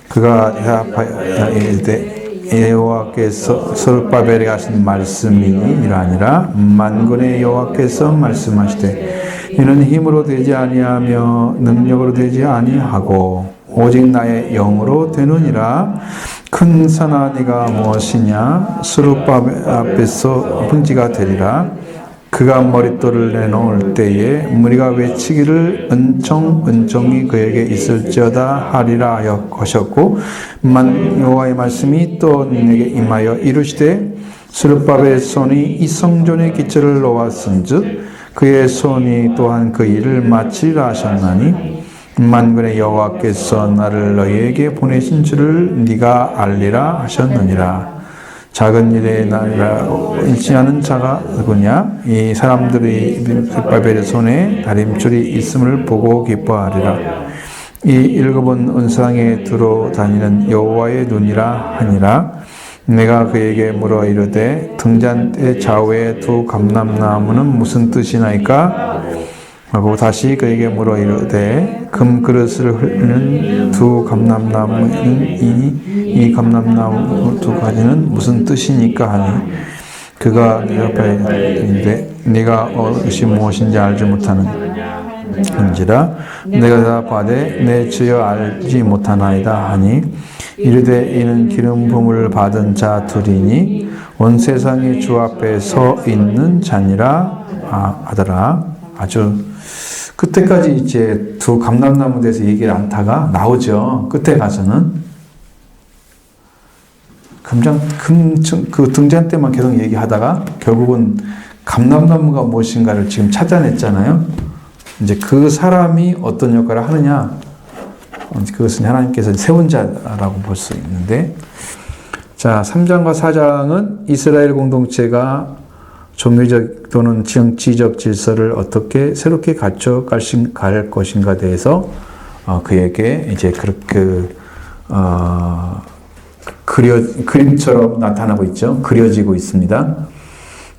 그가 대답하여 이르되 여호와께서 스룹바벨에게 하신 말씀이 이라니라. 만군의 여호와께서 말씀하시되 이는 힘으로 되지 아니하며 능력으로 되지 아니하고 오직 나의 영으로 되느니라. 큰 산아 네가 무엇이냐? 스룹바벨 앞에서 훈지가 되리라. 그가 머릿돌을 내놓을 때에 무리가 외치기를 은총이 그에게 있을지어다 하리라 하셨고 여호와의 말씀이 또 내게 임하여 이르시되 스룹바벨의 손이 이 성전의 기초를 놓았은즉 그의 손이 또한 그 일을 마치리라 하셨나니 만군의 여호와께서 나를 너희에게 보내신 줄을 네가 알리라 하셨느니라. 작은 일에 나를 일치하는 자가 누구냐? 이 사람들이 스룹바벨의 손에 다림줄이 있음을 보고 기뻐하리라. 이 7은 은상에 두루 다니는 여호와의 눈이라 하니라. 내가 그에게 물어 이르되 등잔대 좌우에 2 감람나무는 무슨 뜻이나이까? 하고 다시 그에게 물어 이르되 금 그릇을 흐르는 2 감람나무는 이 감람나무 2가지는 무슨 뜻이니까 하니 그가 대답하여 이르되 네가 이것이 무엇인지 알지 못하는지라. 내가 대답하되 내 주여 알지 못하나이다 하니 이르되 이는 기름 부음을 받은 자 둘이니 온 세상의 주 앞에 서 있는 자니라 하더라. 아주 그때까지 이제 2 감람나무에 대해서 얘기를 않다가 나오죠. 끝에 가서는 그 등잔대만 계속 얘기하다가 결국은 감람나무가 무엇인가를 지금 찾아냈잖아요. 이제 그 사람이 어떤 역할을 하느냐, 그것은 하나님께서 세운 자라고 볼 수 있는데, 자, 3장과 4장은 이스라엘 공동체가 종교적 또는 정치적 질서를 어떻게 새롭게 갖춰 갈 것인가 대해서 그에게 이제 그렇게 그림처럼 나타나고 있죠. 그려지고 있습니다.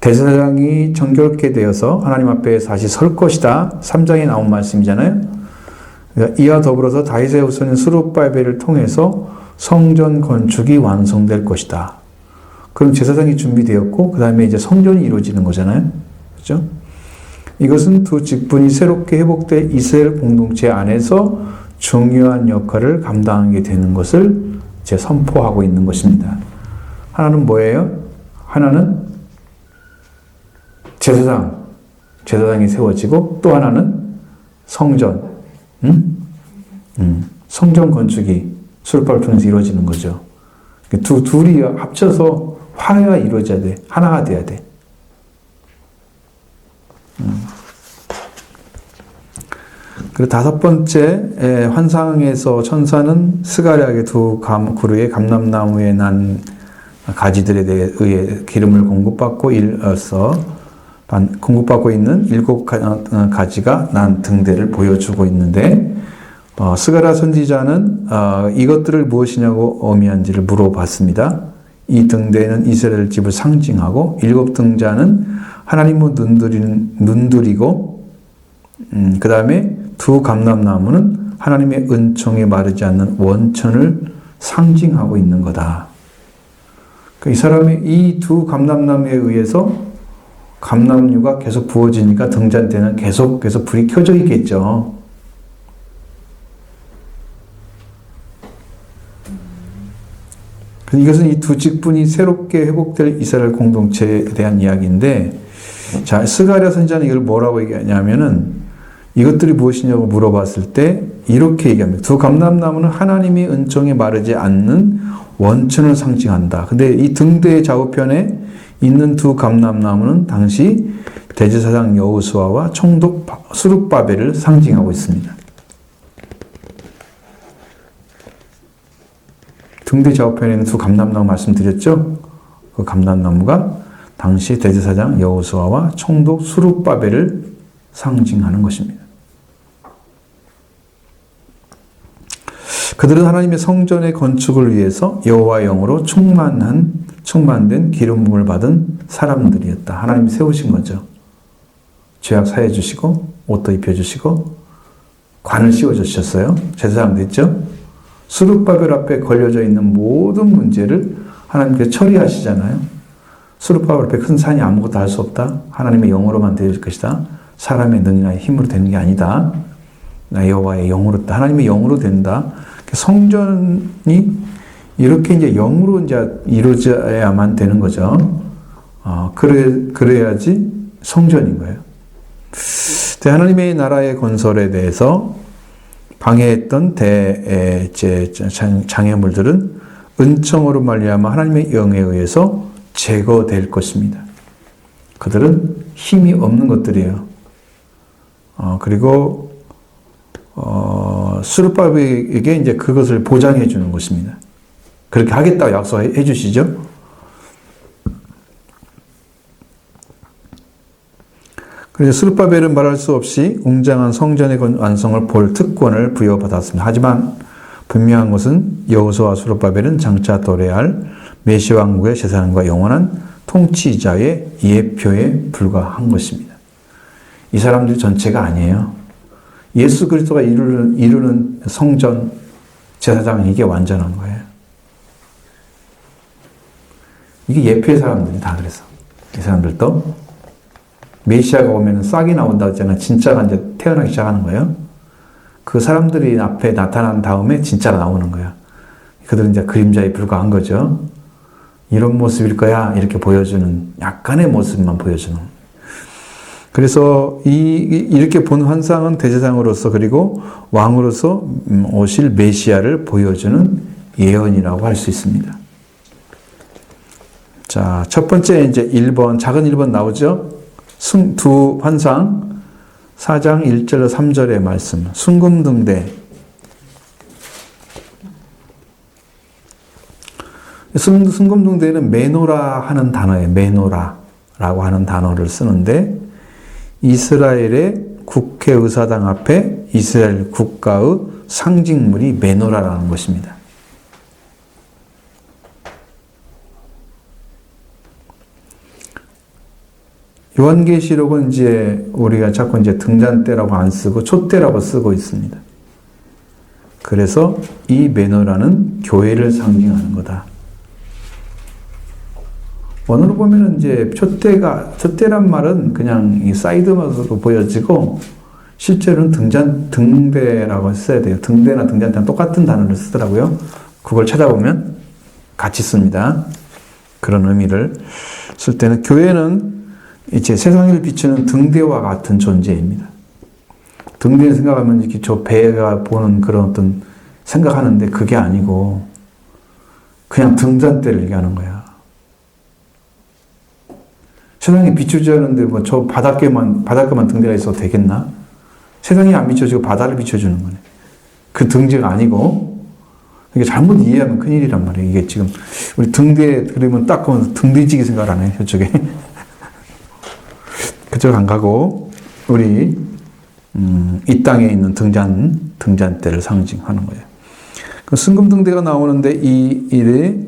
대제사장이 정결케 되어서 하나님 앞에 다시 설 것이다. 3장에 나온 말씀이잖아요. 이와 더불어서 다윗의 후손인 스룹바벨을 통해서 성전 건축이 완성될 것이다. 그럼 제사장이 준비되었고 그 다음에 이제 성전이 이루어지는 거잖아요. 그렇죠? 이것은 2 직분이 새롭게 회복된 이스라엘 공동체 안에서 중요한 역할을 감당하게 되는 것을 이제 선포하고 있는 것입니다. 하나는 뭐예요? 하나는 제사장이 세워지고 또 하나는 성전, 성전 건축이 스룹바벨을 통해서 이루어지는 거죠. 둘이 합쳐서 화해가 이루어져야 돼. 하나가 돼야 돼. 그리고 5번째 환상에서 천사는 스가랴에게 2 그루의 감람나무에 난 가지들에 의해 기름을 공급받고 일어서 공급받고 있는 7가지가 난 등대를 보여주고 있는데, 스가랴 선지자는 이것들을 무엇이냐고 의미한지를 물어봤습니다. 이 등대는 이스라엘 집을 상징하고 7 등자는 하나님을 눈두리고 그 다음에 2 감람나무는 하나님의 은총에 마르지 않는 원천을 상징하고 있는 거다. 이 사람이 이 2 감람나무에 의해서 감람류가 계속 부어지니까 등잔대는 계속해서 불이 켜져 있겠죠. 이것은 이 2 직분이 새롭게 회복될 이스라엘 공동체에 대한 이야기인데, 자, 스가랴 선지자는 이걸 뭐라고 얘기하냐면은 이것들이 무엇이냐고 물어봤을 때 이렇게 얘기합니다. 2 감람나무는 하나님의 은총에 마르지 않는 원천을 상징한다. 근데 이 등대의 좌우편에 있는 2 감람나무는 당시 대제사장 여호수아와 총독 스룹바벨을 상징하고 있습니다. 등대 좌우편에 있는 2 감람나무 말씀드렸죠? 그 감람나무가 당시 대제사장 여호수아와 총독 스룹바벨을 상징하는 것입니다. 그들은 하나님의 성전의 건축을 위해서 여호와의 영으로 충만된 기름 부음을 받은 사람들이었다. 하나님이 세우신 거죠. 죄악 사해 주시고 옷도 입혀 주시고 관을 씌워 주셨어요. 제사장 됐죠. 스룹바벨 앞에 걸려져 있는 모든 문제를 하나님께서 처리하시잖아요. 스룹바벨 앞에 큰 산이 아무것도 할 수 없다. 하나님의 영으로만 되어질 것이다. 사람의 능이나 힘으로 되는 게 아니다. 여호와의 영으로, 하나님의 영으로 된다. 성전이 이렇게 이제 영으로 이제 이루어져야만 되는 거죠. 그래야지 성전인 거예요. 하나님의 나라의 건설에 대해서 방해했던 장애물들은 은총으로 말미암아 하나님의 영에 의해서 제거될 것입니다. 그들은 힘이 없는 것들이에요. 그리고 스룹바벨에게 이제 그것을 보장해 주는 것입니다. 그렇게 하겠다고 약속해 주시죠. 그래서 스룹바벨은 말할 수 없이 웅장한 성전의 완성을 볼 특권을 부여받았습니다. 하지만 분명한 것은 여호수아와 스룹바벨은 장차 도래할 메시 왕국의 제사장과 영원한 통치자의 예표에 불과한 것입니다. 이 사람들이 전체가 아니에요. 예수 그리스도가 이루는 성전, 제사장, 이게 완전한 거예요. 이게 예표의 사람들이 다 그래서. 이 사람들도 메시아가 오면 싹이 나온다고 했잖아요. 진짜가 이제 태어나기 시작하는 거예요. 그 사람들이 앞에 나타난 다음에 진짜가 나오는 거예요. 그들은 이제 그림자에 불과한 거죠. 이런 모습일 거야. 이렇게 보여주는, 약간의 모습만 보여주는. 그래서 이렇게 본 환상은 대제사장으로서 그리고 왕으로서 오실 메시아를 보여주는 예언이라고 할 수 있습니다. 자, 첫 번째 이제 1번, 작은 1번 나오죠? 두 환상, 4장 1절로 3절의 말씀, 순금등대. 순금등대는 메노라 하는 단어예요. 메노라라고 하는 단어를 쓰는데, 이스라엘의 국회의사당 앞에 이스라엘 국가의 상징물이 메노라라는 것입니다. 요한계시록은 이제 우리가 자꾸 이제 등잔대라고 안 쓰고 촛대라고 쓰고 있습니다. 그래서 이 메노라는 교회를 상징하는 거다. 원어로 보면은 이제 촛대란 말은 그냥 이 사이드 맛으로 보여지고 실제로는 등대라고 써야 돼요. 등대나 등잔대는 똑같은 단어를 쓰더라고요. 그걸 찾아보면 같이 씁니다. 그런 의미를 쓸 때는 교회는 이제 세상을 비추는 등대와 같은 존재입니다. 등대를 생각하면 이렇게 저 배가 보는 그런 어떤 생각하는데 그게 아니고 그냥 등잔대를 얘기하는 거야. 세상에 비추지 않는데 뭐 저 바닷가만 등대가 있어도 되겠나? 세상이 안 비춰지고 바다를 비춰주는 거네. 그 등재가 아니고 이게 잘못 이해하면 큰일이란 말이에요. 이게 지금 우리 등대 그러면 딱 보면 등대지기 생각을 안 해. 저쪽에 그쪽 안 가고 우리 이 땅에 있는 등잔대를 상징하는 거예요. 그 승금등대가 나오는데 이 일에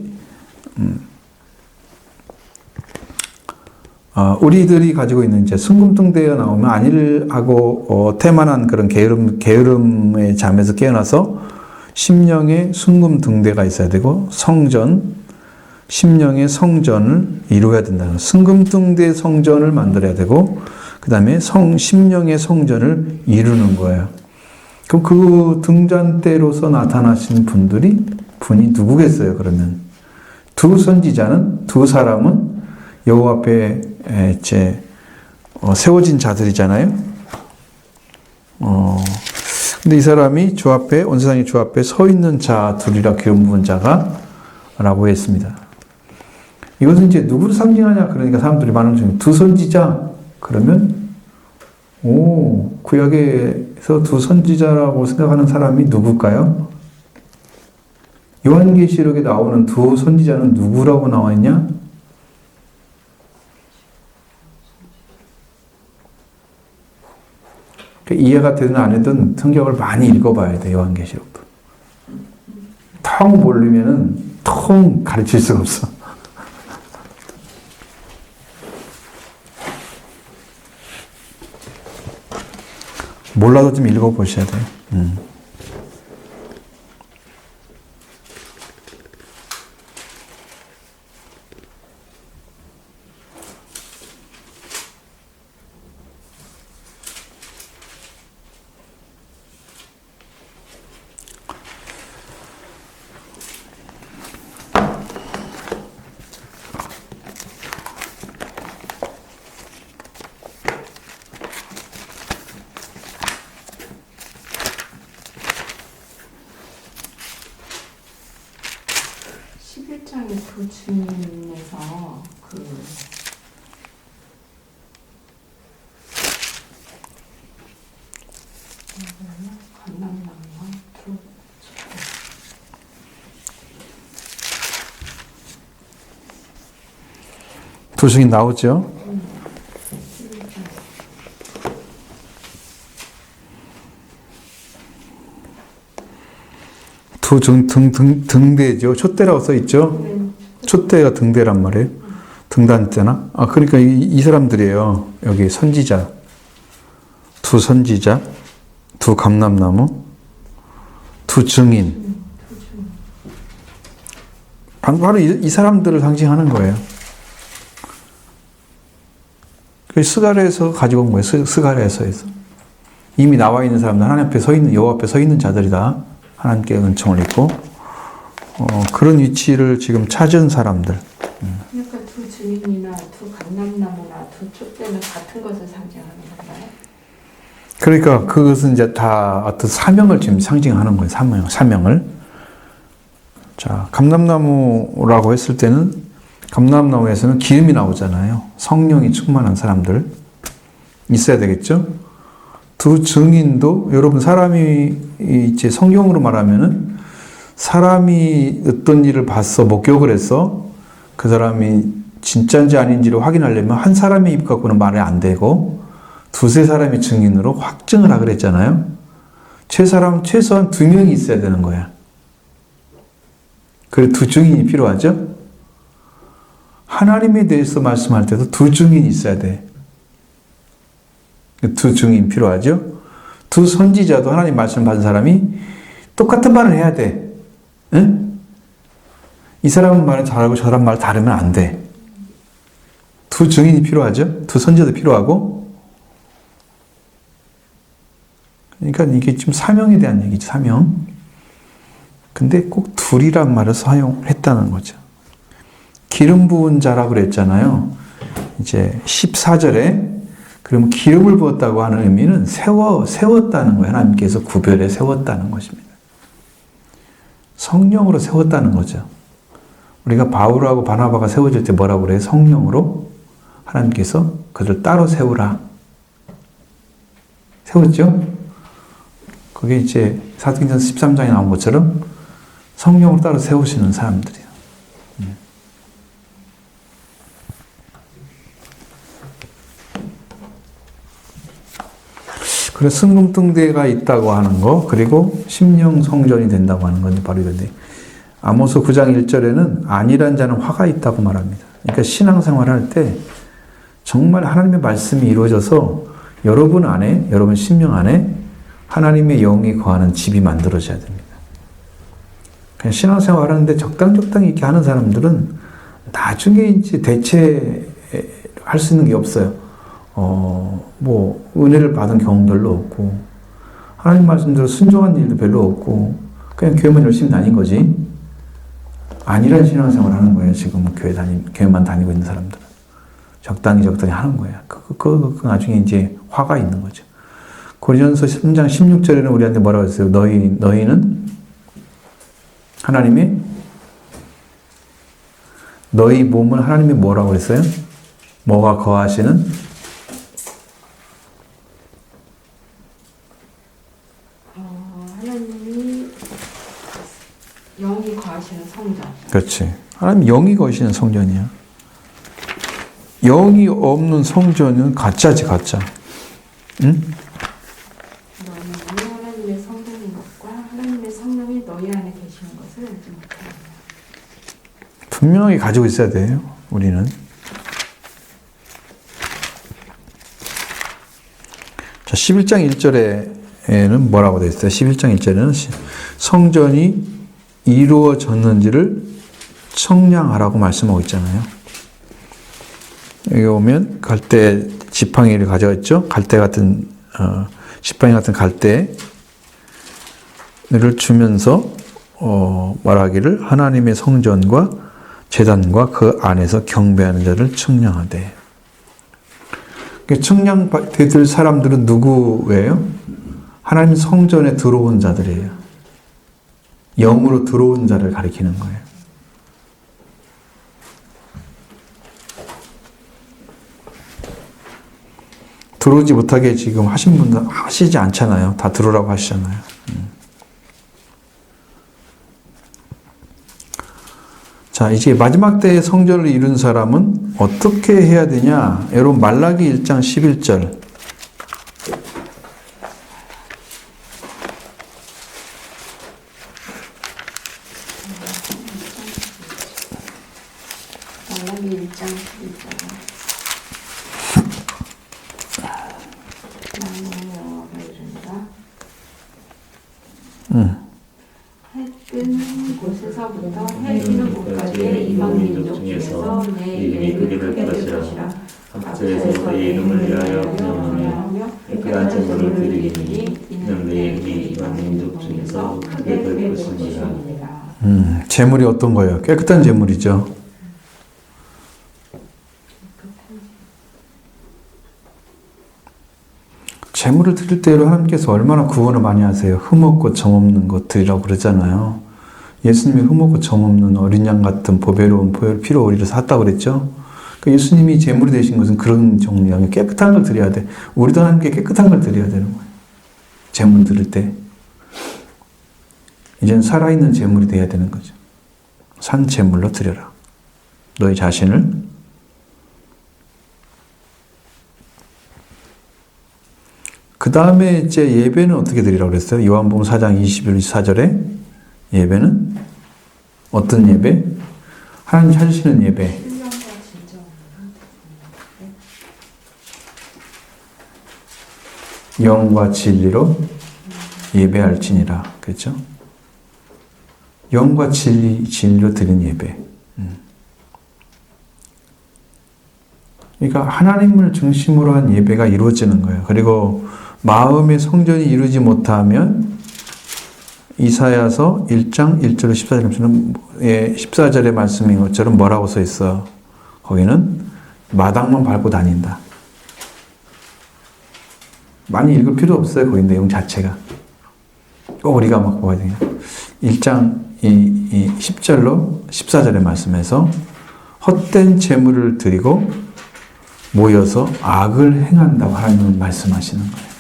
우리들이 가지고 있는 이제 승금등대가 나오면 안일하고 태만한 그런 게으름의 잠에서 깨어나서 심령에 승금등대가 있어야 되고 심령의 성전을 이루어야 된다는 승금등대 성전을 만들어야 되고 그 다음에 심령의 성전을 이루는 거예요. 그럼 그 등잔대로서 나타나신 분이 누구겠어요? 그러면 두 선지자는 두 사람은 여호와 앞에 세워진 자들이잖아요. 근데 이 사람이 주 앞에 온 세상의 주 앞에 서 있는 자 둘이라 기름 부은 자가라고 했습니다. 이것은 이제 누구를 상징하냐? 그러니까 사람들이 많은 중에 두 선지자 그러면 구약에서 두 선지자라고 생각하는 사람이 누굴까요? 요한계시록에 나오는 두 선지자는 누구라고 나와 있냐? 이해가 되든 안 되든 성경을 많이 읽어봐야 돼. 요한계시록도 텅 모르면은 텅 가르칠 수가 없어. 몰라도 좀 읽어보셔야 돼요. 그 주님에서 두 증인 나오죠? 등대죠. 촛대라고 써 있죠? 촛대가 등대란 말이에요. 등단대나? 그러니까 이 사람들이에요. 여기 선지자. 두 선지자, 두 감람나무, 두 증인. 바로 이 사람들을 상징하는 거예요. 스가랴에서 가지고 온 거예요. 스가랴에서. 이미 나와 있는 사람들, 하나님 앞에 서 있는, 여호와 앞에 서 있는 자들이다. 하나님께 은총을 입고 그런 위치를 지금 찾은 사람들. 그러니까 두 증인이나 두 감람나무나 두 촛대는 같은 것을 상징하는 건가요? 그러니까 그것은 이제 다 어떤 사명을 지금 상징하는 거예요. 사명을. 자, 감람나무라고 했을 때는 감람나무에서는 기름이 나오잖아요. 성령이 충만한 사람들 있어야 되겠죠? 두 증인도 여러분 사람이 이제 성경으로 말하면은 사람이 어떤 일을 봤어 목격을 했어 그 사람이 진짜인지 아닌지를 확인하려면 한 사람의 입 갖고는 말이 안 되고 두세 사람의 증인으로 확증을 하기로 했잖아요. 최소한 두 명이 있어야 되는 거야. 그래 두 증인이 필요하죠. 하나님에 대해서 말씀할 때도 두 증인이 있어야 돼. 두 증인 필요하죠. 두 선지자도 하나님 말씀 받은 사람이 똑같은 말을 해야 돼. 응? 이 사람은 말을 잘하고 저 사람 말 다르면 안 돼. 두 증인이 필요하죠. 두 선지자도 필요하고. 그러니까 이게 지금 사명에 대한 얘기죠. 사명. 근데 꼭 둘이란 말을 사용했다는 거죠. 기름 부은 자라고 그랬잖아요. 이제 14절에 그럼 기름을 부었다고 하는 의미는 세웠다는 거예요. 하나님께서 구별해 세웠다는 것입니다. 성령으로 세웠다는 거죠. 우리가 바울하고 바나바가 세워질 때 뭐라고 그래요? 성령으로 하나님께서 그들을 따로 세우라. 세웠죠? 그게 이제 사도행전 13장에 나온 것처럼 성령으로 따로 세우시는 사람들이에요. 그래서 승금등대가 있다고 하는 거, 그리고 심령 성전이 된다고 하는 건데 바로 이건데, 아모스 9장 1절에는 안일한 자는 화가 있다고 말합니다. 그러니까 신앙생활 할 때 정말 하나님의 말씀이 이루어져서 여러분 안에, 여러분 심령 안에 하나님의 영이 거하는 집이 만들어져야 됩니다. 그냥 신앙생활 하는데 적당히 이렇게 하는 사람들은 나중에 이제 대체할 수 있는 게 없어요. 뭐 은혜를 받은 경험들도 없고 하나님 말씀대로 순종한 일도 별로 없고 그냥 교회만 열심히 다닌 거지. 아니란 신앙생활을 하는 거예요. 지금 교회만 다니고 있는 사람들은 적당히 하는 거예요. 그 나중에 이제 화가 있는 거죠. 고린도서 3장 16절에는 우리한테 뭐라고 했어요? 너희는 너희 몸을 하나님이 뭐라고 그랬어요? 뭐가 거하시는? 하나님이 영이 거하시는 성전. 그렇지. 하나님 영이 거하시는 성전이야. 영이 없는 성전은 가짜지, 가짜. 응? 너희는 하나님의 성전인 것과 하나님의 성령이 너희 안에 계시는 것을 알지 못하느냐. 분명하게 가지고 있어야 돼요, 우리는. 자, 11장 1절에는 뭐라고 되어 있어요? 11장 1절에는 성전이 이루어졌는지를 청량하라고 말씀하고 있잖아요. 여기 오면 갈대 지팡이를 가져왔죠. 갈대 같은 지팡이 같은 갈대를 주면서 말하기를 하나님의 성전과 제단과 그 안에서 경배하는 자를 청량하되. 청량될 사람들은 누구예요? 하나님 성전에 들어온 자들이에요. 영으로 들어온 자를 가리키는 거예요. 들어오지 못하게 지금 하신 분들 하시지 않잖아요. 다 들어오라고 하시잖아요. 자, 이제 마지막 때의 성전을 이룬 사람은 어떻게 해야 되냐? 여러분 말라기 1장 11절. 말라기 1장 11절. 해 뜨는 곳에서부터 해 지는 곳까지의 이방 민족 중에서 내 이름이 크게 될 것이라. 각처에서 내 이름을 위하여 기념하며 깨끗한 제물을 드리리니 이는 내 이름이 이방 민족 중에서 크게 될 것이니라. 제물이 어떤 거예요? 깨끗한 제물이죠. 제물을 드릴 때로 하나님께서 얼마나 구원을 많이 하세요. 흠없고 점없는 것들이라고 그러잖아요. 예수님이 흠없고 점없는 어린 양 같은 보배로운 피로 우리를 샀다고 그랬죠. 그러니까 예수님이 제물이 되신 것은 그런 종류의 깨끗한 걸 드려야 돼. 우리도 하나님께 깨끗한 걸 드려야 되는 거예요. 제물 드릴 때. 이제는 살아있는 제물이 돼야 되는 거죠. 산 제물로 드려라. 너희 자신을. 그 다음에 이제 예배는 어떻게 드리라고 그랬어요? 요한복음 4장 21, 24절에 예배는 어떤 예배? 하나님 찾으시는 예배. 영과 진리로 예배할지니라. 그렇죠? 영과 진리로 드린 예배. 그러니까 하나님을 중심으로 한 예배가 이루어지는 거예요. 그리고 마음의 성전이 이루지 못하면 이사야서 1장 1절로 14절의 말씀인 것처럼 뭐라고 써 있어? 거기는 마당만 밟고 다닌다. 많이 읽을 필요 없어요. 거기 내용 자체가. 꼭 우리가 막 봐야 돼요. 1장 10절로 14절의 말씀에서 헛된 재물을 드리고 모여서 악을 행한다고 하나님은 말씀하시는 거예요.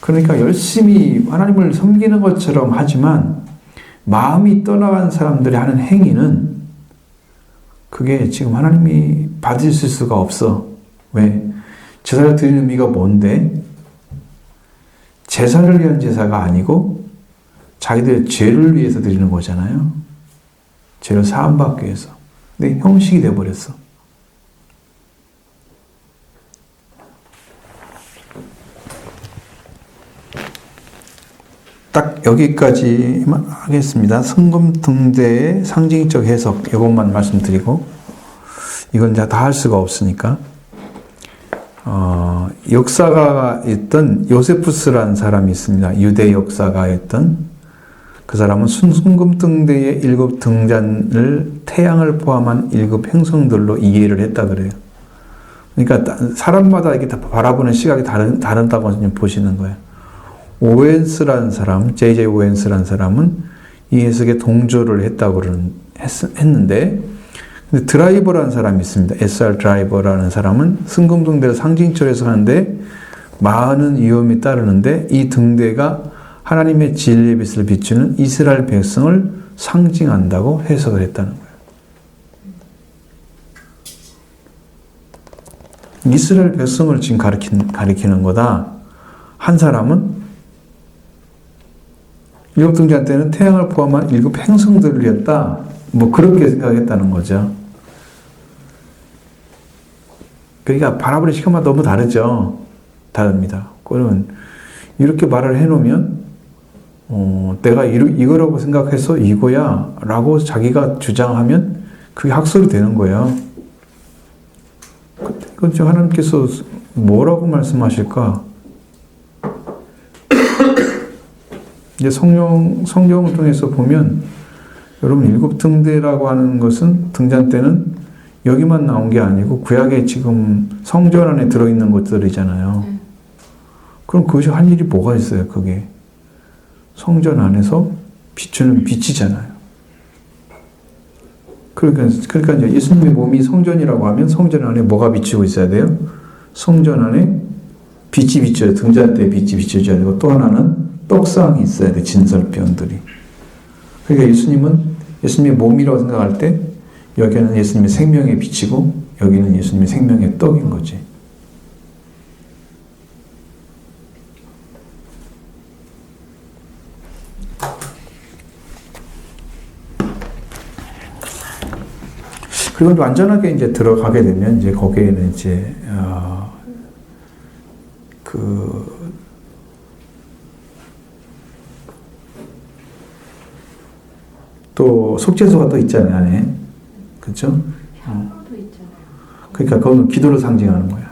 그러니까 열심히 하나님을 섬기는 것처럼 하지만 마음이 떠나간 사람들이 하는 행위는 그게 지금 하나님이 받으실 수가 없어. 왜? 제사를 드리는 의미가 뭔데? 제사를 위한 제사가 아니고 자기들의 죄를 위해서 드리는 거잖아요. 죄를 사함받기 위해서. 근데 형식이 돼버렸어. 딱 여기까지만 하겠습니다. 성금등대의 상징적 해석 이것만 말씀드리고 이건 이제 다 할 수가 없으니까 역사가였던 요세푸스라는 사람이 있습니다. 유대 역사가였던 그 사람은 순금등대의 7 등잔을 태양을 포함한 7 행성들로 이해를 했다 그래요. 그러니까 사람마다 이렇게 다 바라보는 시각이 다른다고 보시는 거예요. 오웬스라는 사람, J.J. 오웬스라는 사람은 이 해석에 동조를 했다고 했는데, 근데 드라이버라는 사람이 있습니다. S.R. 드라이버라는 사람은 순금등대를 상징적으로 해석하는데 많은 위험이 따르는데 이 등대가 하나님의 진리의 빛을 비추는 이스라엘 백성을 상징한다고 해석을 했다는 거예요. 이스라엘 백성을 지금 가리키는 거다. 한 사람은 7 등잔 때는 태양을 포함한 7 행성들이었다. 뭐 그렇게 생각했다는 거죠. 그러니까 바라보는 시간마다 너무 다르죠. 다릅니다. 그러면 이렇게 말을 해놓으면 내가 이거라고 생각해서 이거야 라고 자기가 주장하면 그게 학설이 되는 거예요. 그건 지금 하나님께서 뭐라고 말씀하실까? 이제 성경을 통해서 보면 여러분 7 등대라고 하는 것은 등잔 때는 여기만 나온 게 아니고 구약에 지금 성전 안에 들어있는 것들이잖아요. 그럼 그것이 할 일이 뭐가 있어요? 그게 성전 안에서 비추는 빛이잖아요. 그러니까 이제 예수님의 몸이 성전이라고 하면 성전 안에 뭐가 비추고 있어야 돼요? 성전 안에 빛이 비춰야 등잔 때 빛이 비춰져야 되고 또 하나는 떡상이 있어야 돼. 진설병들이. 그러니까 예수님의 몸이라고 생각할 때 여기는 예수님의 생명의 빛이고 여기는 예수님의 생명의 떡인 거지. 그리고 완전하게 이제 들어가게 되면 이제 거기에는 이제 또 속죄소가 또 있잖아요 안에, 그렇죠? 향로도 있잖아요. 그러니까 그거는 기도를 상징하는 거야.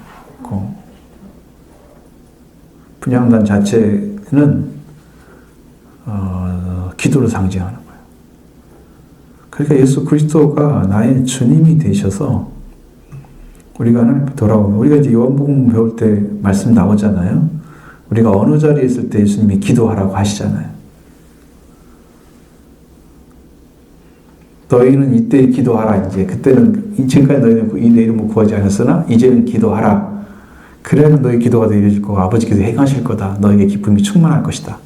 분향단 자체는 기도를 상징하는 거야. 그러니까 예수 그리스도가 나의 주님이 되셔서 우리가 하나님께 돌아오면 우리가 이제 요한복음 배울 때 말씀 나오잖아요. 우리가 어느 자리에 있을 때 예수님이 기도하라고 하시잖아요. 너희는 이때 기도하라. 이제 그때는 지금까지 너희는 내 이름을 구하지 않았으나 이제는 기도하라. 그래야 너희 기도가 이루어질 거고 아버지께서 행하실 거다. 너에게 기쁨이 충만할 것이다.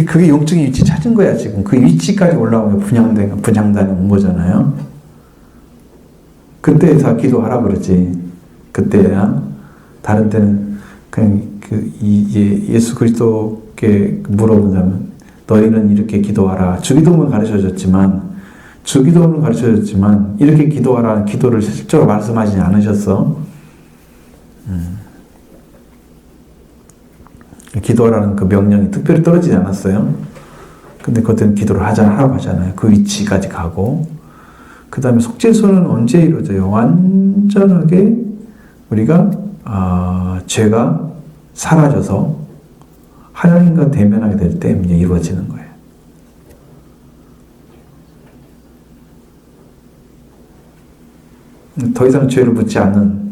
그게 영적인 위치 찾은 거야 지금. 그 위치까지 올라오면 분향단에 온 거잖아요. 그때 다 기도하라 그러지. 그때야. 다른 때는 그냥 예수 그리스도께 물어본다면 너희는 이렇게 기도하라. 주기도문을 가르쳐줬지만 이렇게 기도하라는 기도를 실제로 말씀하지 않으셨어. 기도하라는 그 명령이 특별히 떨어지지 않았어요. 근데 그때는 기도를 하라고 하잖아요. 그 위치까지 가고. 그 다음에 속죄소는 언제 이루어져요? 완전하게 우리가 죄가 사라져서 하나님과 대면하게 될 때 이제 이루어지는 거예요. 더 이상 죄를 묻지 않는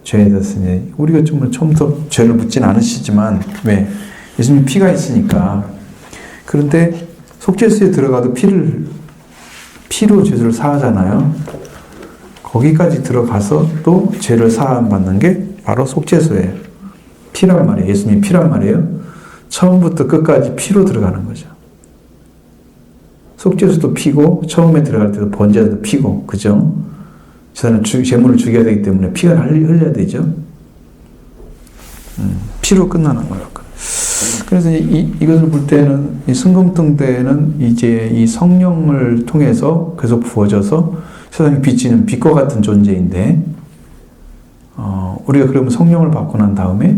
죄에 대해서 이제 우리가 좀 처음부터 죄를 묻지는 않으시지만 왜? 예수님 피가 있으니까. 그런데 속죄소에 들어가도 피로 죄를 사하잖아요. 거기까지 들어가서 또 죄를 사함받는 게 바로 속죄소예요. 피란 말이에요. 예수님 피란 말이에요. 처음부터 끝까지 피로 들어가는 거죠. 속죄소도 피고 처음에 들어갈 때도 번제도 피고, 그죠? 제물을 죽여야 되기 때문에 피가 흘려야 되죠. 피로 끝나는 거예요. 그래서 이것을 볼 때는 이 승금통대는 이제 이 성령을 통해서 계속 부어져서 세상에 비치는 빛과 같은 존재인데, 우리가 그러면 성령을 받고 난 다음에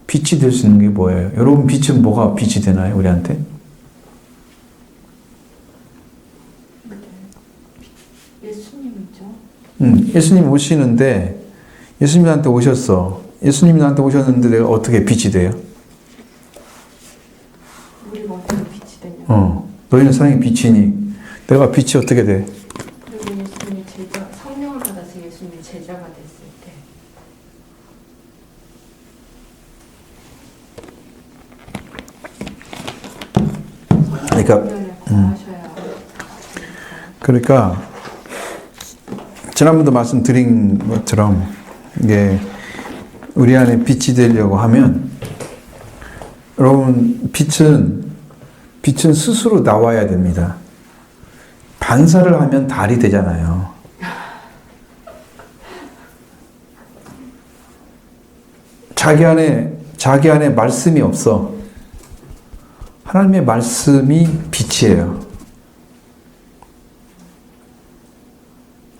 빛이 될 수 있는 게 뭐예요? 여러분, 빛은 뭐가 빛이 되나요, 우리한테? 예수님이죠. 예수님 오시는데, 예수님 나한테 오셨어. 예수님 나한테 오셨는데 내가 어떻게 빛이 돼요? 우리가 어떻게 빛이 되냐? 너희는 세상의 빛이니 내가 빛이 어떻게 돼? 그리고 예수님이 성령을 받아서 예수님이 제자가 됐을 때. 그러니까 지난번도 말씀드린 것처럼 이게 우리 안에 빛이 되려고 하면, 여러분, 빛은 스스로 나와야 됩니다. 반사를 하면 달이 되잖아요. 자기 안에 말씀이 없어. 하나님의 말씀이 빛이에요.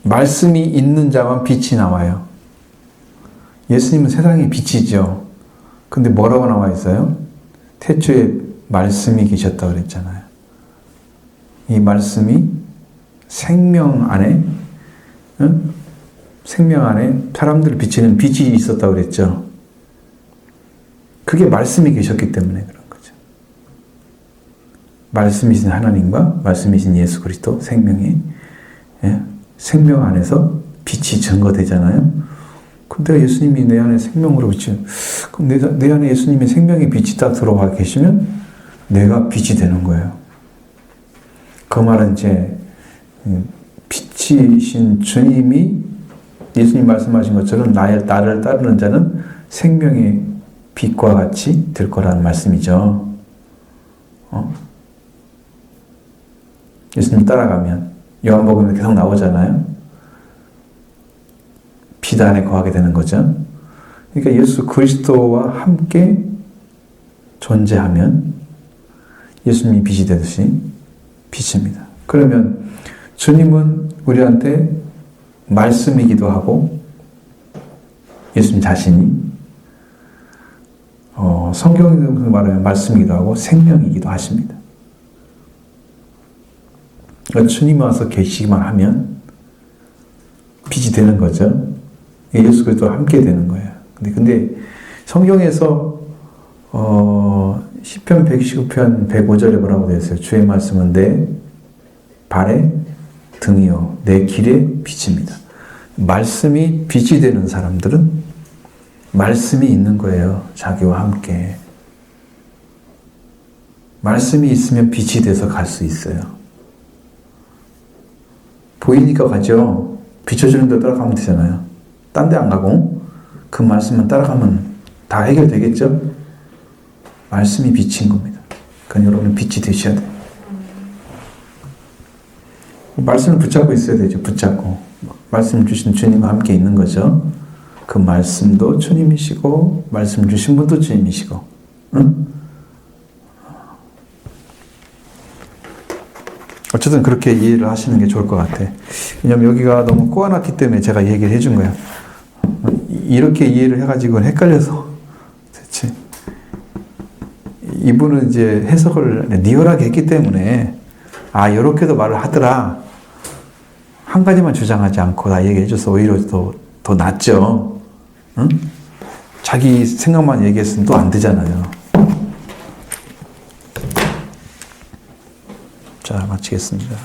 말씀이 있는 자만 빛이 나와요. 예수님은 세상의 빛이죠. 근데 뭐라고 나와 있어요? 태초에 말씀이 계셨다고 그랬잖아요. 이 말씀이 생명 안에 사람들을 비치는 빛이 있었다고 그랬죠. 그게 말씀이 계셨기 때문에 그런 거죠. 말씀이신 하나님과 말씀이신 예수 그리스도 생명 안에서 빛이 증거되잖아요. 근데 예수님이 내 안에 생명으로 비치는, 그럼 내 안에 예수님의 생명의 빛이 딱 들어와 계시면 내가 빛이 되는 거예요. 그 말은 이제 빛이신 주님이 예수님 말씀하신 것처럼 나를 따르는 자는 생명의 빛과 같이 될 거라는 말씀이죠. 예수님 따라가면 요한복음에 계속 나오잖아요. 빛 안에 거하게 되는 거죠. 그러니까 예수 그리스도와 함께 존재하면 예수님이 빛이 되듯이 빛입니다. 그러면 주님은 우리한테 말씀이기도 하고, 예수님 자신이 성경에서 말하면 말씀이기도 하고 생명이기도 하십니다. 그러니까 주님이 와서 계시기만 하면 빛이 되는 거죠. 예수 그리스도와 함께 되는 거예요. 근데 성경에서 시편 119편 105절에 뭐라고 되어 있어요? 주의 말씀은 내 발의 등이요 내 길의 빛입니다. 말씀이 빛이 되는 사람들은 말씀이 있는 거예요. 자기와 함께. 말씀이 있으면 빛이 돼서 갈 수 있어요. 보이니까 가죠. 비춰주는 데 따라가면 되잖아요. 딴 데 안 가고 그 말씀만 따라가면 다 해결되겠죠? 말씀이 빛인 겁니다. 그러니까 여러분 빛이 되셔야 돼요. 말씀을 붙잡고 있어야 되죠. 붙잡고. 말씀 주신 주님과 함께 있는 거죠. 그 말씀도 주님이시고 말씀 주신 분도 주님이시고. 응? 어쨌든 그렇게 이해를 하시는 게 좋을 것 같아. 왜냐면 여기가 너무 꼬아놨기 때문에 제가 얘기를 해준 거야. 이렇게 이해를 해가지고는 헷갈려서. 대체 이분은 이제 해석을 리얼하게 했기 때문에 이렇게도 말을 하더라. 한 가지만 주장하지 않고 다 얘기해줘서 오히려 더 낫죠. 응? 자기 생각만 얘기했으면 또 안 되잖아요. 자, 마치겠습니다.